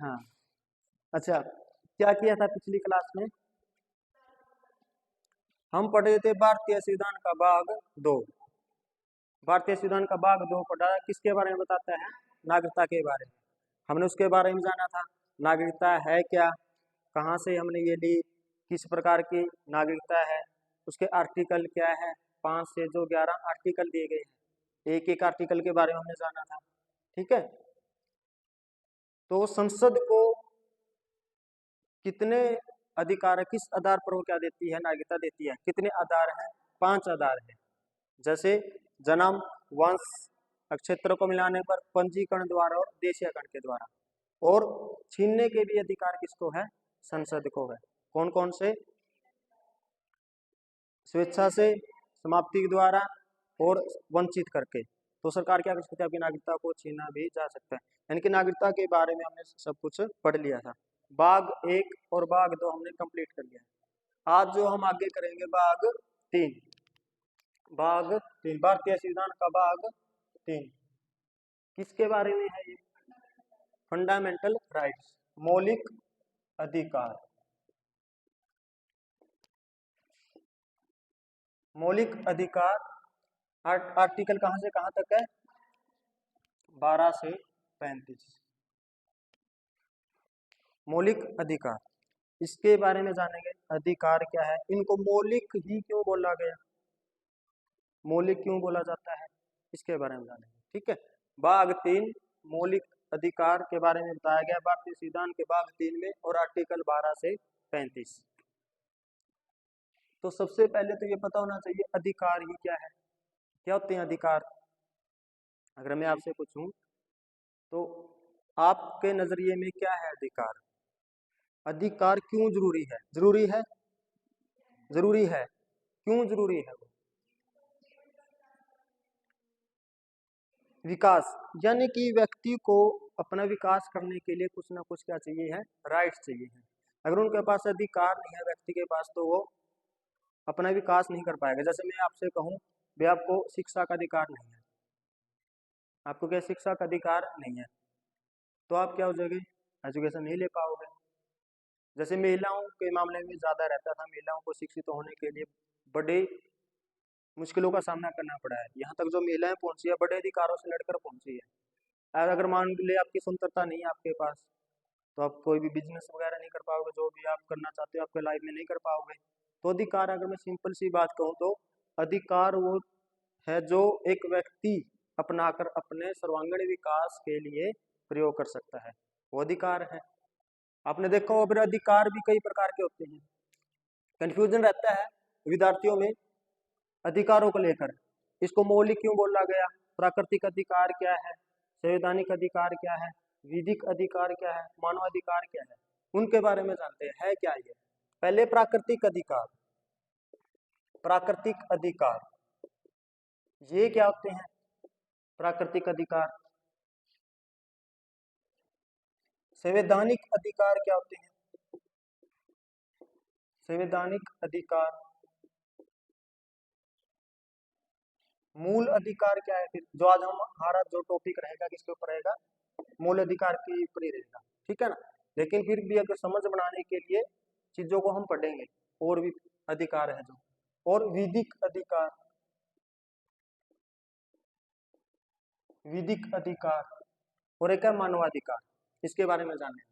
हाँ। अच्छा, क्या किया था पिछली क्लास में? हम पढ़े थे भारतीय संविधान का भाग 2। भारतीय संविधान का भाग 2 पढ़ा, किसके बारे में बताता है? नागरिकता के बारे में। हमने उसके बारे में जाना था, नागरिकता है क्या, कहाँ से हमने ये ली, किस प्रकार की नागरिकता है, उसके आर्टिकल क्या है, 5 से जो 11 आर्टिकल दिए गए हैं, एक एक आर्टिकल के बारे में हमने जाना था। ठीक है, तो संसद को कितने अधिकार है, किस आधार पर वो क्या देती है, नागरिकता देती है? कितने आधार हैं? 5 आधार है। जैसे जन्म, वंश, क्षेत्र को मिलाने पर, पंजीकरण द्वारा और देशीयकरण के द्वारा। और छीनने के भी अधिकार किसको है? संसद को है। कौन कौन से? स्वेच्छा से, समाप्ति के द्वारा और वंचित करके। तो सरकार क्या कर सकती है? आपकी नागरिकता को छीना भी जा सकता है। यानी कि नागरिकता के बारे में हमने सब कुछ पढ़ लिया था। भाग 1 और भाग 2 हमने कंप्लीट कर लिया। आज जो हम आगे करेंगे भाग 3। भाग 3 भारतीय संविधान का भाग 3 किसके बारे में है? ये फंडामेंटल राइट्स, मौलिक अधिकार। मौलिक अधिकार आर्टिकल कहां से कहां तक है? 12 से 35। मौलिक अधिकार, इसके बारे में जानेंगे। अधिकार क्या है, इनको मौलिक ही क्यों बोला गया, मौलिक क्यों बोला जाता है, इसके बारे में जानेंगे। ठीक है, भाग 3 मौलिक अधिकार के बारे में बताया गया भारतीय संविधान के भाग 3 में और आर्टिकल 12 से 35। तो सबसे पहले तो ये पता होना चाहिए अधिकार ही क्या है, क्या होते हैं अधिकार। अगर मैं आपसे पूछूं तो आपके नजरिए में क्या है अधिकार? अधिकार क्यों जरूरी है? जरूरी है, जरूरी है, क्यों जरूरी है? वो विकास, यानी कि व्यक्ति को अपना विकास करने के लिए कुछ ना कुछ क्या चाहिए है? राइट्स चाहिए है। अगर उनके पास अधिकार नहीं है व्यक्ति के पास, तो वो अपना विकास नहीं कर पाएगा। जैसे मैं आपसे कहूं भी आपको शिक्षा का अधिकार नहीं है, आपको क्या शिक्षा का अधिकार नहीं है, तो आप क्या हो जाओगे? एजुकेशन नहीं ले पाओगे। जैसे महिलाओं के मामले में ज्यादा रहता था, महिलाओं को शिक्षित होने के लिए बड़े मुश्किलों का सामना करना पड़ा है। यहाँ तक जो महिलाएं पहुंची है, बड़े अधिकारों से लड़कर पहुंची है। और अगर मान ले आपकी स्वतंत्रता नहीं है आपके पास, तो आप कोई भी बिजनेस वगैरह नहीं कर पाओगे, जो भी आप करना चाहते हो आपके लाइफ में नहीं कर पाओगे। तो अधिकार, अगर मैं सिंपल सी बात कहूँ तो अधिकार वो है जो एक व्यक्ति अपनाकर अपने सर्वांगीण विकास के लिए प्रयोग कर सकता है, वो अधिकार है। आपने देखा हो, फिर अधिकार भी कई प्रकार के होते हैं। कंफ्यूजन रहता है विद्यार्थियों में अधिकारों को लेकर, इसको मौलिक क्यों बोला गया, प्राकृतिक अधिकार क्या है, संवैधानिक अधिकार क्या है, विधिक अधिकार क्या है, मानवाधिकार क्या है, उनके बारे में जानते हैं। है क्या ये? पहले प्राकृतिक अधिकार। प्राकृतिक अधिकार ये क्या होते हैं? प्राकृतिक अधिकार। संवैधानिक अधिकार क्या होते हैं? संवैधानिक अधिकार। मूल अधिकार क्या है? फिर जो आज हमारा जो टॉपिक रहेगा किसके ऊपर रहेगा? मूल अधिकार के ऊपर ही रहेगा। ठीक है ना। लेकिन फिर भी अगर समझ बनाने के लिए चीजों को हम पढ़ेंगे, और भी अधिकार है जो। और विधिक अधिकार, विधिक अधिकार, और एक है मानवाधिकार। इसके बारे में जाने,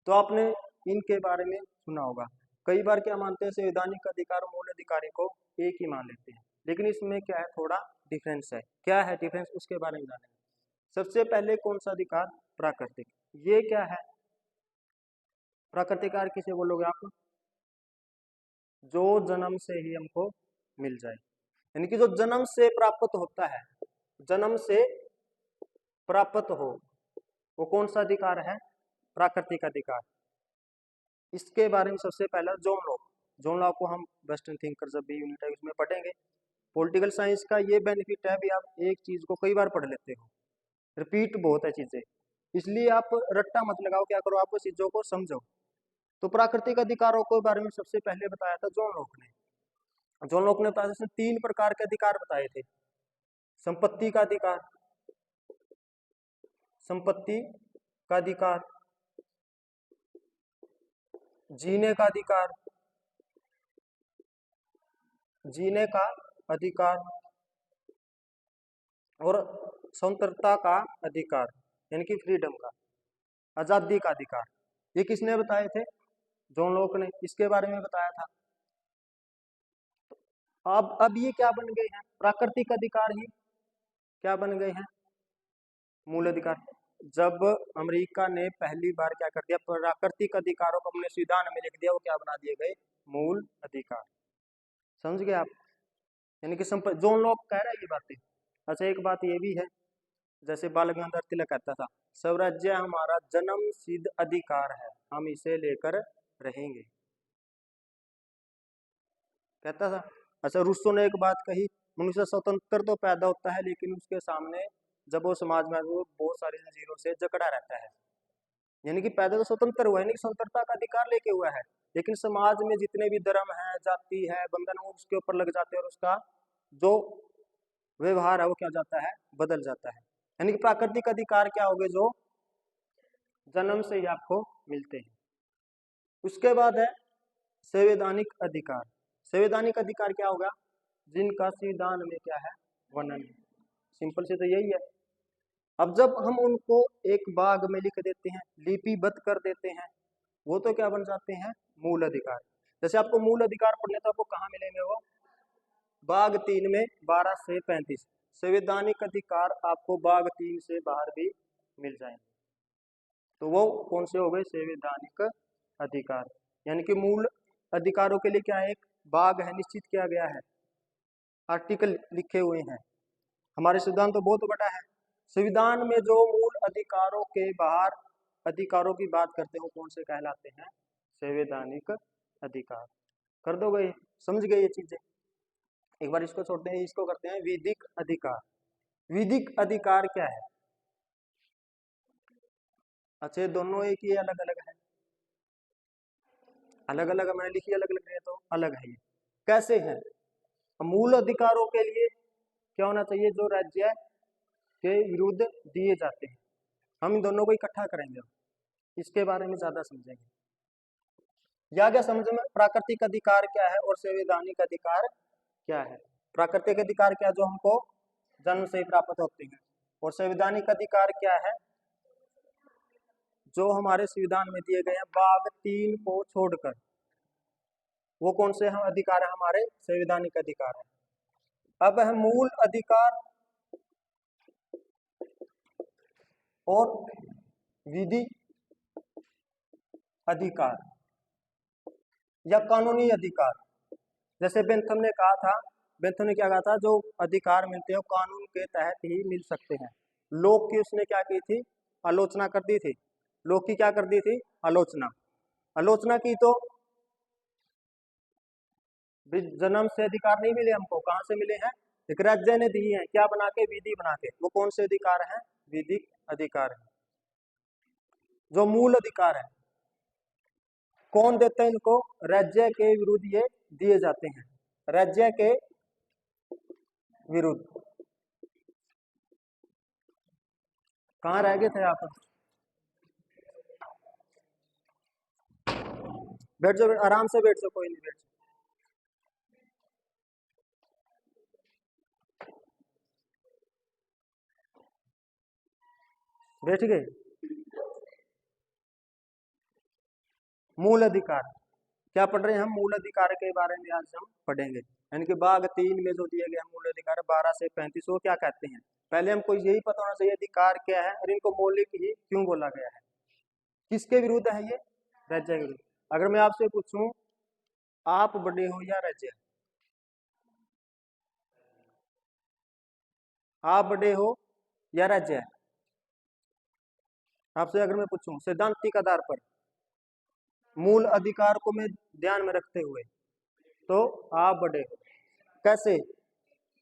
तो आपने इनके बारे में सुना होगा। कई बार क्या मानते हैं, संवैधानिक अधिकार और मूल अधिकारी को एक ही मान लेते हैं, लेकिन इसमें क्या है, थोड़ा डिफरेंस है। क्या है डिफरेंस, उसके बारे में जानेंगे। सबसे पहले कौन सा अधिकार? प्राकृतिक। ये क्या है? प्राकृतिक अधिकार किसे बोलोगे आप? जो जन्म से ही हमको मिल जाए, यानी कि जो जन्म से प्राप्त होता है, जन्म से प्राप्त हो, वो कौन सा अधिकार है? प्राकृतिक अधिकार। इसके बारे में सबसे पहला जॉन लॉक। जॉन लॉक को हम वेस्टर्न थिंकर जब भी यूनिट है उसमें पढ़ेंगे। पॉलिटिकल साइंस का ये बेनिफिट है भी, आप एक चीज को कई बार पढ़ लेते हो, रिपीट बहुत है चीजें, इसलिए आप रट्टा मत लगाओ, क्या करो, आप चीजों को समझो। तो प्राकृतिक अधिकारों के बारे में सबसे पहले बताया था जॉन लॉक ने। जॉन लॉक ने बताया, जैसे 3 प्रकार के अधिकार बताए थे। संपत्ति का अधिकार, संपत्ति का अधिकार, जीने का अधिकार, जीने का अधिकार और स्वतंत्रता का अधिकार यानी कि फ्रीडम का, आजादी का अधिकार। ये किसने बताए थे? जॉन लॉक ने इसके बारे में बताया था। अब ये क्या बन गए हैं? प्राकृतिक अधिकार ही क्या बन गए हैं? मूल अधिकार। जब अमेरिका ने पहली बार क्या कर दिया, प्राकृतिक अधिकारों को अपने संविधान में लिख दिया, वो क्या बना दिए गए? मूल अधिकार। समझ गए आप? यानी कि जॉन लॉक कह रहा है ये बातें। अच्छा, एक बात ये भी है, जैसे बाल गंगाधर तिलक कहता था, स्वराज्य हमारा जन्म सिद्ध अधिकार है, हम इसे लेकर रहेंगे, कहता था। अच्छा, रूसो ने एक बात कही, मनुष्य स्वतंत्र तो पैदा होता है लेकिन उसके सामने जब वो समाज में वो बहुत सारी जंजीरों से जकड़ा रहता है। यानी कि पैदा तो स्वतंत्र हुआ है, यानी कि स्वतंत्रता का अधिकार लेके हुआ है, लेकिन समाज में जितने भी धर्म है, जाति है, बंधन, वो उसके ऊपर लग जाते हैं और उसका जो व्यवहार है वो क्या जाता है? बदल जाता है। यानी कि प्राकृतिक अधिकार क्या हो गए? जो जन्म से ही आपको मिलते हैं। उसके बाद है संवैधानिक अधिकार। संवैधानिक अधिकार क्या होगा? जिनका संविधान में क्या है? वर्णन है। सिंपल से तो यही है। अब जब हम उनको एक भाग में लिख देते हैं, लिपिबद्ध कर देते हैं, वो तो क्या बन जाते हैं? मूल अधिकार। जैसे आपको मूल अधिकार पढ़ने तो आपको कहाँ मिलेंगे? वो भाग 3 में 12 से 35। संवैधानिक अधिकार आपको भाग 3 से बाहर भी मिल जाएंगे। तो वो कौन से हो गए? संवैधानिक अधिकार। यानी कि मूल अधिकारों के लिए क्या है? एक भाग है, निश्चित किया गया है, आर्टिकल लिखे हुए हैं। हमारे संविधान तो बहुत बड़ा है। संविधान में जो मूल अधिकारों के बाहर अधिकारों की बात करते हैं वो कौन से कहलाते हैं? संवैधानिक अधिकार। कर दो गए, समझ गए ये चीजें? एक बार इसको छोड़ते हैं, इसको करते हैं विधिक अधिकार। विधिक अधिकार क्या है? अच्छा, दोनों एक ही अलग अलग है? अलग अलग मैंने लिखी, अलग अलग है तो अलग है। ये कैसे है? मूल अधिकारों के लिए क्या होना चाहिए? जो राज्य के विरुद्ध दिए जाते हैं। हम इन दोनों को इकट्ठा करेंगे, इसके बारे में ज्यादा समझेंगे। या क्या समझ में? प्राकृतिक अधिकार क्या है और संवैधानिक अधिकार क्या है? प्राकृतिक अधिकार क्या, जो हमको जन्म से ही प्राप्त होते हैं, और संवैधानिक अधिकार क्या है, जो हमारे संविधान में दिए गए हैं भाग 3 को छोड़कर। वो कौन से हम अधिकार है? हमारे संवैधानिक अधिकार है। अब है मूल अधिकार और विधि अधिकार या कानूनी अधिकार। जैसे बेंथम ने कहा था, बेंथम ने क्या कहा था? जो अधिकार मिलते हैं वो कानून के तहत ही मिल सकते हैं। लोक की उसने क्या की थी? आलोचना कर दी थी। लोक की क्या कर दी थी? आलोचना। आलोचना की तो जन्म से अधिकार नहीं मिले हमको, कहां से मिले हैं? एक राज्य ने दिए हैं, क्या बना के? विधि बना के। वो कौन से अधिकार है? विधिक अधिकार है। जो मूल अधिकार है कौन देते हैं इनको? राज्य के विरुद्ध ये दिए जाते हैं, राज्य के विरुद्ध। कहाँ रह गए थे आप? बैठ जाओ, आराम से बैठ जाओ, कोई नहीं, बैठ जाओ। बैठ गए? मूल अधिकार क्या पढ़ रहे हैं हम? मूल अधिकार के बारे में आज हम पढ़ेंगे। यानी कि भाग 3 में जो दिए गए मूल अधिकार 12 से 35, वो क्या कहते हैं? पहले हमको यही पता होना चाहिए अधिकार क्या है और इनको मौलिक ही क्यों बोला गया है। किसके विरुद्ध है ये? राज्य के विरुद्ध। अगर मैं आपसे पूछूं, आप बड़े हो या राज्य? आप बड़े हो या राज्य? आपसे अगर मैं पूछूं सैद्धांतिक आधार पर, मूल अधिकार को मैं ध्यान में रखते हुए, तो आप बड़े हो। कैसे?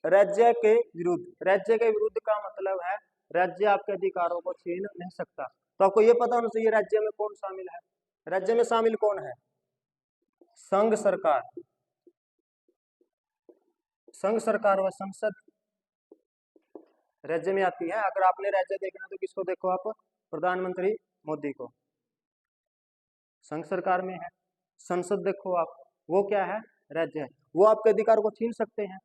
राज्य के विरुद्ध। राज्य के विरुद्ध का मतलब है राज्य आपके अधिकारों को छीन नहीं सकता। तो आपको यह पता होना चाहिए राज्य में कौन शामिल है। राज्य में शामिल कौन है? संघ सरकार। संघ सरकार व संसद राज्य में आती है। अगर आपने राज्य देखना तो किसको देखो आप? प्रधानमंत्री मोदी को, संघ सरकार में है। संसद देखो आप, वो क्या है? राज्य है। वो आपके अधिकार को छीन सकते हैं,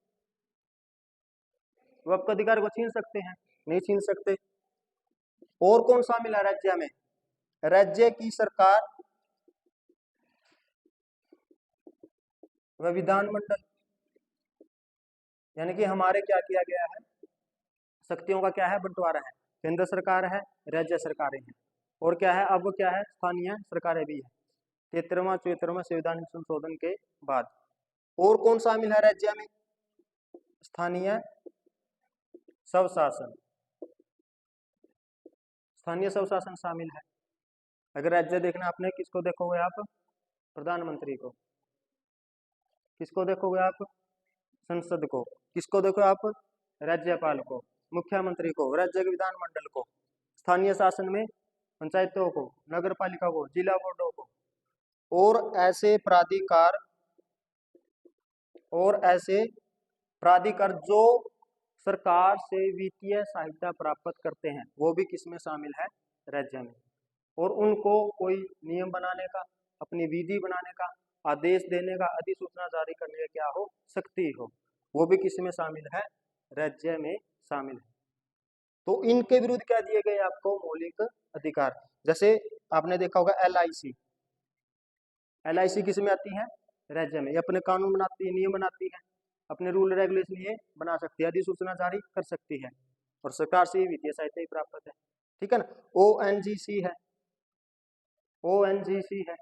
वो आपके अधिकार को छीन सकते हैं? नहीं छीन सकते। और कौन शामिल है राज्य में? राज्य की सरकार व विधानमंडल, यानी कि हमारे क्या किया गया है, शक्तियों का क्या है? बंटवारा है। केंद्र सरकार है, राज्य सरकारें हैं, और क्या है? अब क्या है? स्थानीय सरकारें भी है, 73वां 74वां संविधान संशोधन के बाद। और कौन शामिल है राज्य में? स्थानीय स्वशासन, स्थानीय स्वशासन शामिल है। अगर राज्य देखना आपने, किसको देखोगे आप? प्रधानमंत्री को। किसको देखोगे आप? संसद को। किसको देखो आप? राज्यपाल को, मुख्यमंत्री को, राज्य के विधानमंडल को। स्थानीय शासन में पंचायतों को, नगर पालिका को, जिला बोर्डों को। और ऐसे प्राधिकार जो सरकार से वित्तीय सहायता प्राप्त करते हैं, वो भी किसमें शामिल है? राज्य में। और उनको कोई नियम बनाने का, अपनी विधि बनाने का, आदेश देने का, अधिसूचना जारी करने का क्या हो? शक्ति हो, वो भी किसमें शामिल है? राज्य में शामिल है। तो इनके विरुद्ध क्या दिए गए आपको? मौलिक अधिकार। जैसे आपने देखा होगा LIC, LIC किस में आती है? राज्य में। ये अपने कानून बनाती है, नियम बनाती है, अपने रूल रेगुलेशन ये बना सकती है, अधिसूचना जारी कर सकती है, और सरकार से वित्तीय सहायता ही प्राप्त है। ठीक है ना। ONGC है, ONGC है,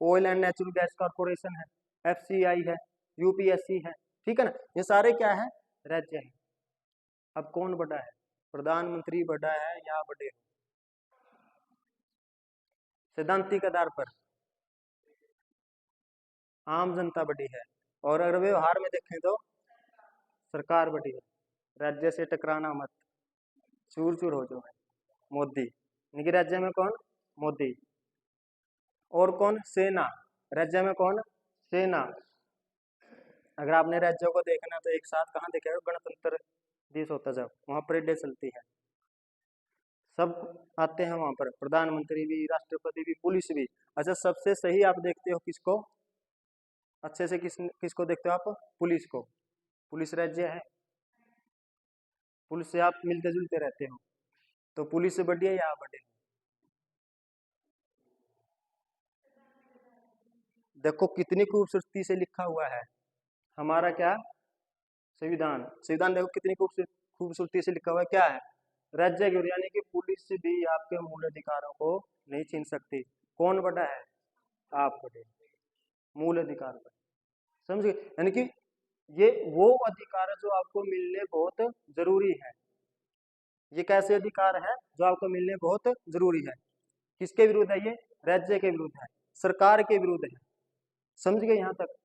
oil and natural gas corporation है, FCI है, UPSC है। ठीक है ना। ये सारे क्या है? राज्य है। अब कौन बड़ा है? प्रधानमंत्री बड़ा है या बड़े? सैद्धांतिक आधार पर आम जनता बड़ी है, और अगर व्यवहार में देखें तो सरकार बड़ी है। राज्य से टकराना मत, चूर चूर हो जाओ। मोदी, यानी कि राज्य में कौन? मोदी। और कौन? सेना। राज्य में कौन? सेना। अगर आपने राज्यों को देखना तो एक साथ कहाँ देखेगा? गणतंत्र दिवस होता जब, वहां परेडें चलती है, सब आते हैं वहां पर, प्रधानमंत्री भी, राष्ट्रपति भी, पुलिस भी। अच्छा, सबसे सही आप देखते हो किसको? अच्छे से किसको देखते हो आप? पुलिस को। पुलिस राज्य है, पुलिस से आप मिलते जुलते रहते हो, तो पुलिस से बढ़िया या बढ़े? देखो कितनी खूबसूरती से लिखा हुआ है हमारा क्या? संविधान। संविधान देखो कितनी खूबसूरती से लिखा हुआ है। क्या है? राज्य की, यानी कि पुलिस भी आपके मूल अधिकारों को नहीं छीन सकती। कौन बड़ा है? आप बड़े, मूल अधिकार पर। समझ गए? यानी कि ये वो अधिकार है जो आपको मिलने बहुत जरूरी है। ये कैसे अधिकार है जो आपको मिलने बहुत जरूरी है? किसके विरुद्ध है ये? राज्य के विरुद्ध है, सरकार के विरुद्ध है। समझ गए यहां तक?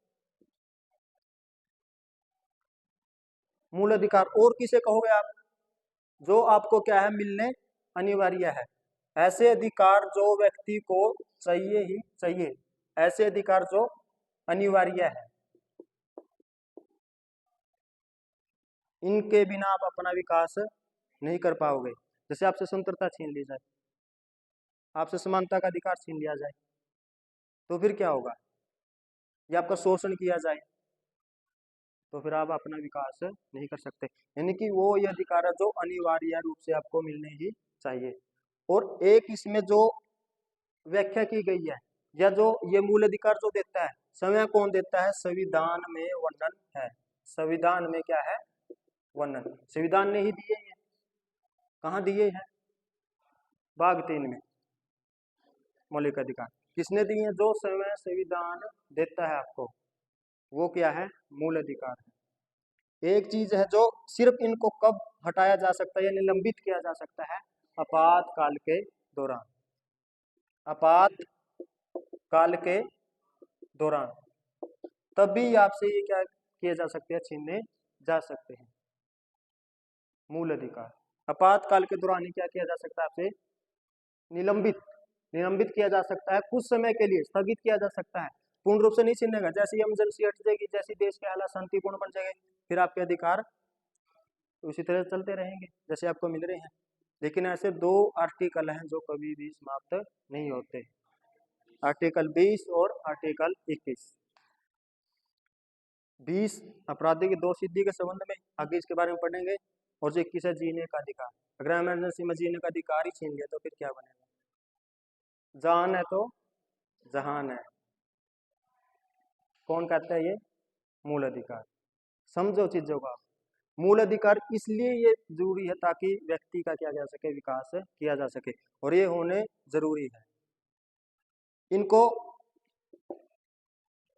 मूल अधिकार और किसे कहोगे आप? जो आपको क्या है? मिलने अनिवार्य है। ऐसे अधिकार जो व्यक्ति को चाहिए ही चाहिए, ऐसे अधिकार जो अनिवार्य है, इनके बिना आप अपना विकास नहीं कर पाओगे। जैसे आपसे स्वतंत्रता छीन ली जाए, आपसे समानता का अधिकार छीन लिया जाए, तो फिर क्या होगा? या आपका शोषण किया जाए, तो फिर आप अपना विकास नहीं कर सकते। यानी कि वो ये अधिकार है जो अनिवार्य रूप से आपको मिलने ही चाहिए। और एक इसमें जो व्याख्या की गई है, या जो ये मूल अधिकार जो देता है, समय कौन देता है? संविधान में वर्णन है। संविधान में क्या है? वर्णन। संविधान ने ही दिए हैं। कहाँ दिए हैं? भाग 3 में मौलिक अधिकार किसने दिए हैं? जो समय संविधान देता है आपको, वो क्या है? मूल अधिकार है। एक चीज है जो सिर्फ इनको कब हटाया जा सकता है या निलंबित किया जा सकता है? आपातकाल के दौरान। आपातकाल के दौरान तभी आपसे ये क्या किए जा सकते हैं? छीने जा सकते हैं मूल अधिकार। आपातकाल के दौरान ही क्या किया जा सकता है? आपसे निलंबित निलंबित किया जा सकता है, कुछ समय के लिए स्थगित किया जा सकता है, पूर्ण रूप से नहीं छीनेगा। जैसे इमरजेंसी हट जाएगी, जैसे देश के हालात शांतिपूर्ण बन जाएंगे, फिर आपके अधिकार उसी तरह चलते रहेंगे जैसे आपको मिल रहे हैं। लेकिन ऐसे 2 आर्टिकल हैं जो कभी भी समाप्त नहीं होते, आर्टिकल 20 और आर्टिकल 21। 20 अपराधी की 2 सिद्धि के संबंध में, आगे इसके बारे में पढ़ेंगे। और जो 21 है जीने का अधिकार। अगर इमरजेंसी में जीने का अधिकार ही छीन लिया तो फिर क्या बनेगा? जान है तो जहान है, कौन कहता है ये? मूल अधिकार। समझो चीजों का। मूल अधिकार इसलिए ये जरूरी है ताकि व्यक्ति का क्या जा सके, विकास किया जा सके, और ये होने जरूरी है। इनको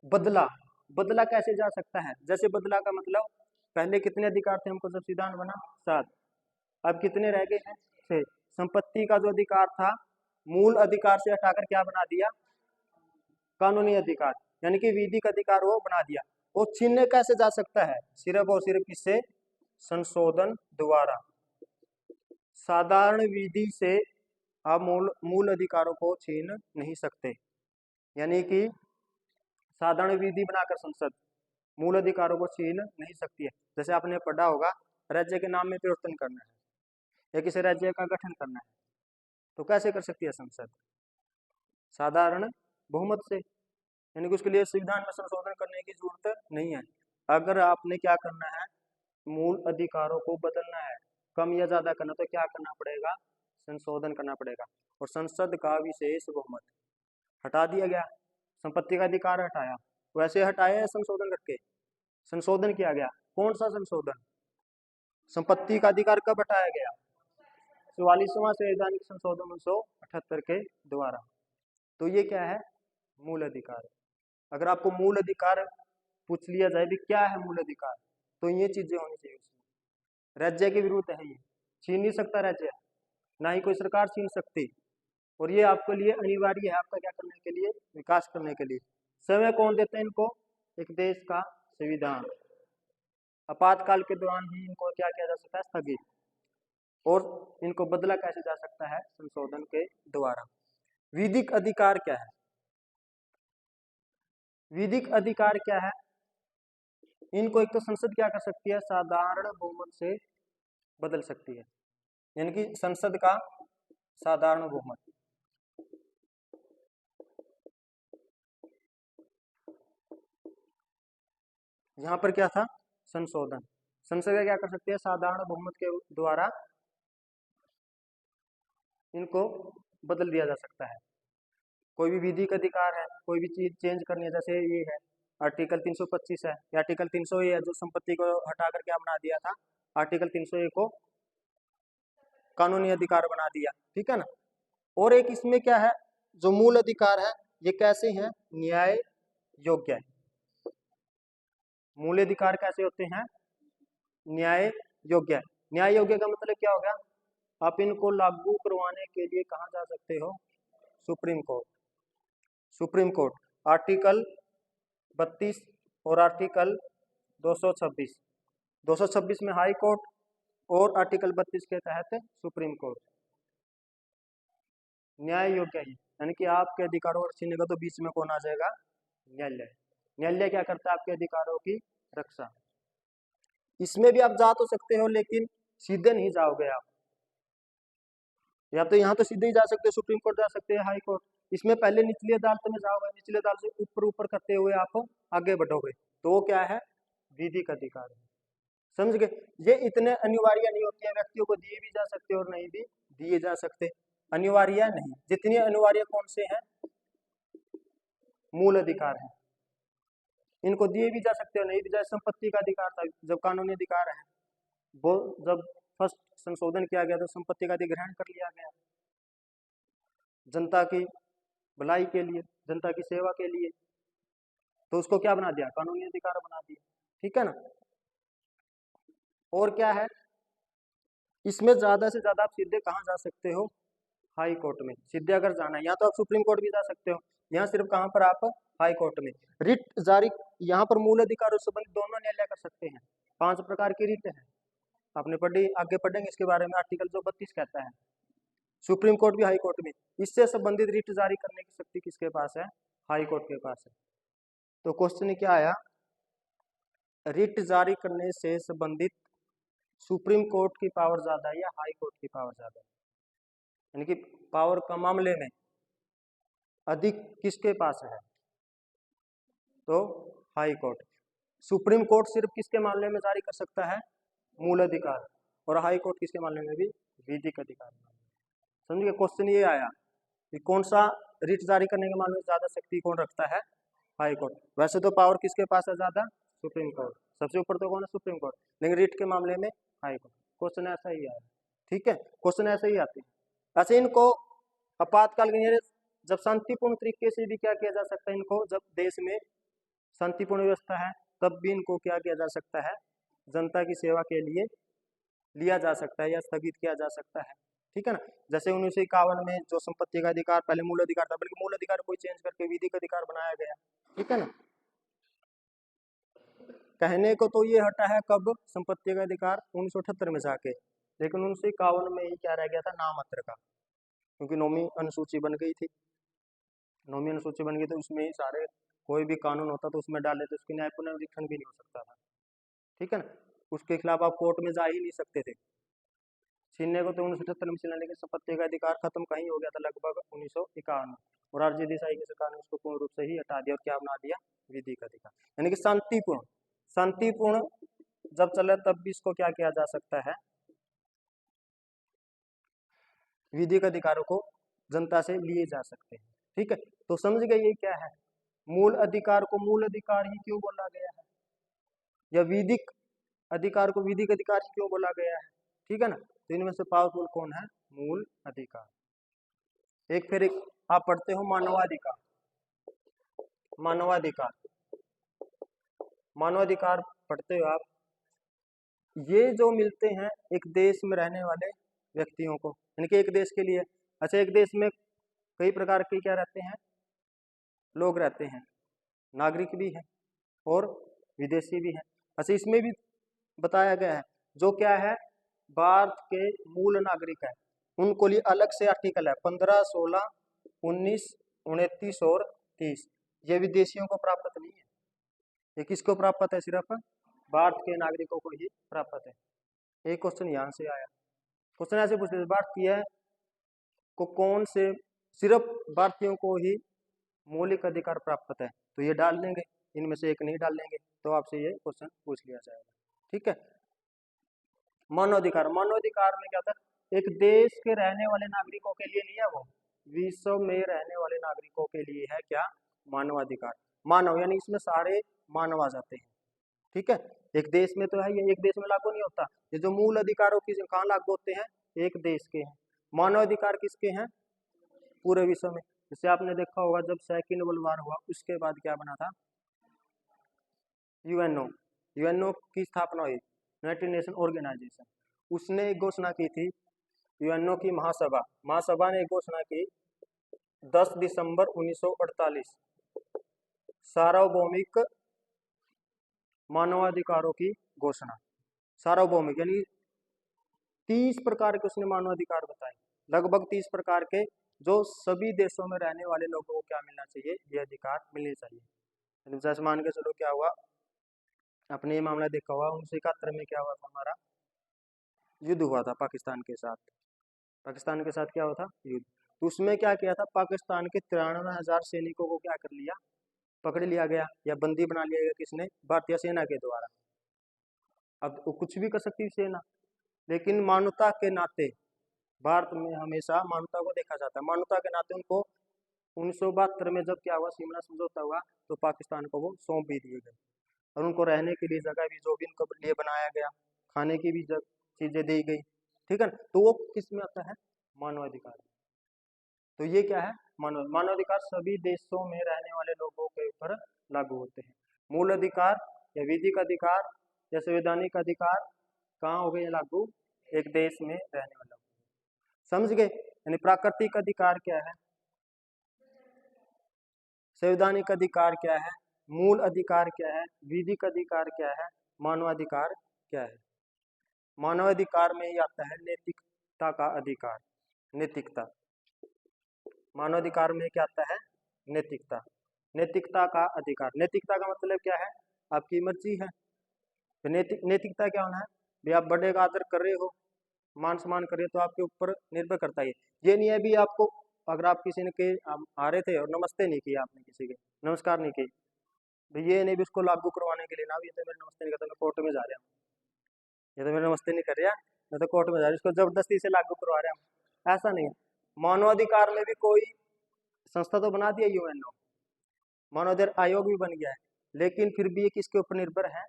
बदला बदला कैसे जा सकता है? जैसे बदला का मतलब, पहले कितने अधिकार थे हमको जब संविधान बना? 7। अब कितने रह गए हैं? 6। संपत्ति का जो अधिकार था मूल अधिकार से हटाकर क्या बना दिया? कानूनी अधिकार, यानी कि विधिक अधिकार वो बना दिया। वो छीनने कैसे जा सकता है? सिर्फ और सिर्फ किससे? संशोधन द्वारा। साधारण विधि से आप मूल अधिकारों को छीन नहीं सकते, यानी कि साधारण विधि बनाकर संसद मूल अधिकारों को छीन नहीं सकती है। जैसे आपने पढ़ा होगा, राज्य के नाम में परिवर्तन करना है या किसी राज्य का गठन करना है, तो कैसे कर सकती है संसद? साधारण बहुमत से, यानी कि उसके लिए संविधान में संशोधन करने की जरूरत नहीं है। अगर आपने क्या करना है, मूल अधिकारों को बदलना है, कम या ज्यादा करना, तो क्या करना पड़ेगा? संशोधन करना पड़ेगा। और संसद का विशेष बहुमत हटा दिया गया। संपत्ति का अधिकार हटाया, वैसे हटाया है संशोधन करके? संशोधन किया गया। कौन सा संशोधन? संपत्ति का अधिकार कब हटाया गया? 44वां संवैधानिक संशोधन 1978 के द्वारा। तो ये क्या है? मूल अधिकार। अगर आपको मूल अधिकार पूछ लिया जाए भी क्या है मूल अधिकार, तो ये चीजें होनी चाहिए उसमें। राज्य के विरुद्ध है, ये छीन नहीं सकता राज्य, ना ही कोई सरकार छीन सकती, और ये आपके लिए अनिवार्य है, आपका क्या करने के लिए? विकास करने के लिए। समय कौन देते हैं इनको? एक देश का संविधान। आपातकाल के दौरान ही इनको क्या किया जा सकता है? स्थगित। और इनको बदला कैसे जा सकता है? संशोधन के द्वारा। विधिक अधिकार क्या है? विधिक अधिकार क्या है? इनको एक तो संसद क्या कर सकती है? साधारण बहुमत से बदल सकती है, यानी कि संसद का साधारण बहुमत। यहां पर क्या था? संशोधन। संसद क्या कर सकती है? साधारण बहुमत के द्वारा इनको बदल दिया जा सकता है। कोई भी विधिक अधिकार है, कोई भी चीज चेंज करनी है, जैसे ये है आर्टिकल 325 है, या आर्टिकल 301 है जो संपत्ति को हटाकर क्या बना दिया था? आर्टिकल 301 को कानूनी अधिकार बना दिया, ठीक है ना। और एक इसमें क्या है, जो मूल अधिकार है ये कैसे हैं? न्याय योग्य है। मूल अधिकार कैसे होते हैं? न्याय योग्य है। न्याय योग्य का मतलब क्या हो गया? आप इनको लागू करवाने के लिए कहाँ जा सकते हो? Supreme court. Supreme court article 32 और आर्टिकल 226। 226 में हाई कोर्ट और आर्टिकल 32 के तहत सुप्रीम कोर्ट। न्याय योग्य है, यानी कि आपके अधिकारों और छीनने का, तो बीच में कौन आ जाएगा? न्यायालय। न्यायालय क्या करता है? आपके अधिकारों की रक्षा। इसमें भी आप जा तो सकते हो, लेकिन सीधे नहीं जाओगे आप, या तो यहाँ तो सीधे ही जा सकते हो, सुप्रीम कोर्ट जा सकते हैं, हाई कोर्ट। इसमें पहले निचली अदालत में जाओगे, निचली अदालत से ऊपर ऊपर करते हुए आप आगे बढ़ोगे, तो वो क्या है? विधिक अधिकार है। समझ गए? ये इतने अनिवार्य नहीं होते हैं, व्यक्तियों को दिए भी जा सकते और नहीं भी दिए जा सकते। अनिवार्य नहीं, जितनी अनिवार्य कौन से हैं? मूल अधिकार है। इनको दिए भी जा सकते हो, नहीं भी। जैसे संपत्ति का अधिकार था, जब कानूनी अधिकार है, वो जब फर्स्ट संशोधन किया गया तो संपत्ति का अधिग्रहण कर लिया गया, जनता की भलाई के लिए, जनता की सेवा के लिए, तो उसको क्या बना दिया? कानूनी अधिकार बना दिया, ठीक है ना। और क्या है इसमें? ज्यादा से ज्यादा आप सीधे कहाँ जा सकते हो? हाई कोर्ट में। सीधे अगर जाना है, या तो आप सुप्रीम कोर्ट भी जा सकते हो, यहाँ सिर्फ कहाँ पर? आप हाई कोर्ट में। रिट जारी, यहाँ पर मूल अधिकारों से संबंधित दोनों न्यायालय कर सकते हैं। 5 प्रकार की रिट है, आपने पढ़ी, आगे पढ़ेंगे इसके बारे में। आर्टिकल जो 32 कहता है, सुप्रीम कोर्ट भी हाई कोर्ट में। इससे संबंधित रिट जारी करने की शक्ति किसके पास है? हाई कोर्ट के पास है। तो क्वेश्चन क्या आया? रिट जारी करने से संबंधित सुप्रीम कोर्ट की पावर ज्यादा है या हाई कोर्ट की पावर ज्यादा है? यानी कि पावर का मामले में अधिक किसके पास है? तो हाई कोर्ट। सुप्रीम कोर्ट सिर्फ किसके मामले में जारी कर सकता है? मूल अधिकार। और हाई कोर्ट किसके मामले में भी? विधिक अधिकार। समझिए क्वेश्चन ये आया कि कौन सा रिट जारी करने के मामले में ज्यादा शक्ति कौन रखता है? High court. वैसे तो पावर किसके पास है ज्यादा? Supreme court. सबसे ऊपर तो कौन है? Supreme court. लेकिन रिट के मामले में हाई कोर्ट। क्वेश्चन ऐसा ही आया। ठीक है, क्वेश्चन ऐसे ही आते हैं। ऐसे इनको आपातकालीन जब शांतिपूर्ण तरीके से भी क्या किया जा सकता है इनको, जब देश में शांतिपूर्ण व्यवस्था है तब भी इनको क्या किया जा सकता है? जनता की सेवा के लिए लिया जा सकता है या स्थगित किया जा सकता है। ठीक है ना। जैसे 1951 में जो संपत्ति का अधिकार पहले मूल अधिकार था, बल्कि मूल अधिकार को चेंज करके विधिक अधिकार बनाया गया। ठीक है ना। कहने को तो ये हटा है कब? संपत्ति का अधिकार 1978 में जाके, लेकिन 1951 में ही क्या रह गया था? नाममात्र का, क्योंकि नौवीं अनुसूची बन गई थी। नौवीं अनुसूची बन गई तो उसमें ही सारे कोई भी कानून होता तो उसमें डाले तो उसकी न्याय पुनरीक्षण भी नहीं हो सकता था। ठीक है ना। उसके खिलाफ आप कोर्ट में जा ही नहीं सकते थे। छीनने को तो 1978 में छीना, लेकिन संपत्ति का अधिकार खत्म कहीं हो गया था लगभग 1951 में। और आरजी देसाई की सरकार ने उसको पूर्ण रूप से ही हटा दिया और क्या बना दिया? विधिक अधिकार। यानी कि शांतिपूर्ण जब चले तब भी इसको क्या किया जा सकता है? विधिक अधिकारों को जनता से लिए जा सकते हैं। ठीक है, तो समझ गए ये क्या है? मूल अधिकार को मूल अधिकार ही क्यों बोला गया है, या विधिक अधिकार को विधिक अधिकार ही क्यों बोला गया है? ठीक है ना। तो इनमें से पावरफुल कौन है? मूल अधिकार। एक फिर एक आप पढ़ते हो मानवाधिकार। मानवाधिकार मानवाधिकार पढ़ते हो आप। ये जो मिलते हैं एक देश में रहने वाले व्यक्तियों को, यानी कि एक देश के लिए। अच्छा, एक देश में कई प्रकार के क्या रहते हैं? लोग रहते हैं, नागरिक भी है और विदेशी भी है। अच्छा, इसमें भी बताया गया है जो क्या है? भारत के मूल नागरिक है उनको लिए अलग से आर्टिकल है 15, 16, 19, 29 और 30। ये विदेशियों को प्राप्त नहीं है, ये किसको प्राप्त है? सिर्फ भारत के नागरिकों को ही प्राप्त है। एक क्वेश्चन यहाँ से आया। क्वेश्चन ऐसे पूछते भारतीय को कौन से सिर्फ भारतीयों को ही मौलिक अधिकार प्राप्त है, तो ये डाल देंगे, इनमें से एक नहीं डाल देंगे तो आपसे ये क्वेश्चन पूछ लिया जाएगा। ठीक है। मानवाधिकार में क्या था? एक देश के रहने वाले नागरिकों के लिए नहीं है, वो विश्व में रहने वाले नागरिकों के लिए है। क्या? मानवाधिकार। मानव यानी इसमें सारे मानव आ जाते हैं। ठीक है। एक देश में तो है, ये एक देश में लागू नहीं होता। ये जो मूल अधिकारों की कहाँ लागू होते हैं? एक देश के हैं। मानवाधिकार किसके हैं? पूरे विश्व में। जैसे आपने देखा होगा जब सेकंड वर्ल्ड वॉर हुआ उसके बाद क्या बना था? यूएनओ की स्थापना हुई, यूनाइटेड नेशन ऑर्गेनाइजेशन। उसने एक घोषणा की थी, यूएनओ की महासभा ने एक घोषणा की 10 दिसंबर 1948, सार्वभौमिक मानवाधिकारों की घोषणा। सार्वभौमिक यानी 30 प्रकार के उसने मानवाधिकार बताए, लगभग 30 प्रकार के, जो सभी देशों में रहने वाले लोगों को क्या मिलना चाहिए? ये अधिकार मिलने चाहिए। जैसे मान के चलो क्या हुआ, अपने ये मामला देखा हुआ 1971 में क्या हुआ था? हमारा युद्ध हुआ था पाकिस्तान के साथ। पाकिस्तान के साथ क्या हुआ था? युद्ध। तो उसमें क्या किया था? पाकिस्तान के 93,000 सैनिकों को क्या कर लिया? पकड़ लिया गया या बंदी बना लिया गया। किसने? भारतीय सेना के द्वारा। अब वो कुछ भी कर सकती सेना, लेकिन मानवता के नाते भारत में हमेशा मानवता को देखा जाता है। मानवता के नाते उनको 1972 में जब क्या हुआ, शिमला समझौता हुआ, तो पाकिस्तान को वो सौंप भी दिए गए और उनको रहने के लिए जगह भी जो भी उनको लिए बनाया गया, खाने की भी चीजें दी गई। ठीक है ना। तो वो किस में आता है? मानवाधिकार। तो ये क्या है? मानवाधिकार सभी देशों में रहने वाले लोगों के ऊपर लागू होते हैं। मूल अधिकार या विधिक अधिकार या संवैधानिक अधिकार कहाँ हो गए लागू? एक देश में रहने वाले। समझ गए? यानी प्राकृतिक अधिकार क्या है, संवैधानिक अधिकार क्या है, मूल अधिकार क्या है, विधिक अधिकार क्या है, मानवाधिकार क्या है। मानवाधिकार में ही आता है नैतिकता का अधिकार। नैतिकता मानवाधिकार में क्या आता है? नैतिकता। नैतिकता का अधिकार। नैतिकता का मतलब क्या है? आपकी मर्जी है। तो नैतिकता क्या होना है? भी आप बड़े का आदर कर रहे हो, मान सम्मान कर रहे हो, तो आपके ऊपर निर्भर करता है। ये नहीं है भी आपको, अगर आप किसी ने के आप आ रहे थे और नमस्ते नहीं किया आपने, किसी के नमस्कार नहीं की, भाई ये नहीं भी उसको लागू करवाने के लिए ना, भी ये तो मेरे नमस्ते नहीं करता, मैं कोर्ट में जा रहा हूँ, ये तो मेरे नमस्ते नहीं कर रहा, मैं तो कोर्ट में जा रहा हूँ, इसको जबरदस्ती से लागू करवा रहे हम, ऐसा नहीं है। मानवाधिकार में भी कोई संस्था तो बना दिया यूएनओ, मानवाधिकार आयोग भी बन गया है, लेकिन फिर भी ये किसके ऊपर निर्भर है,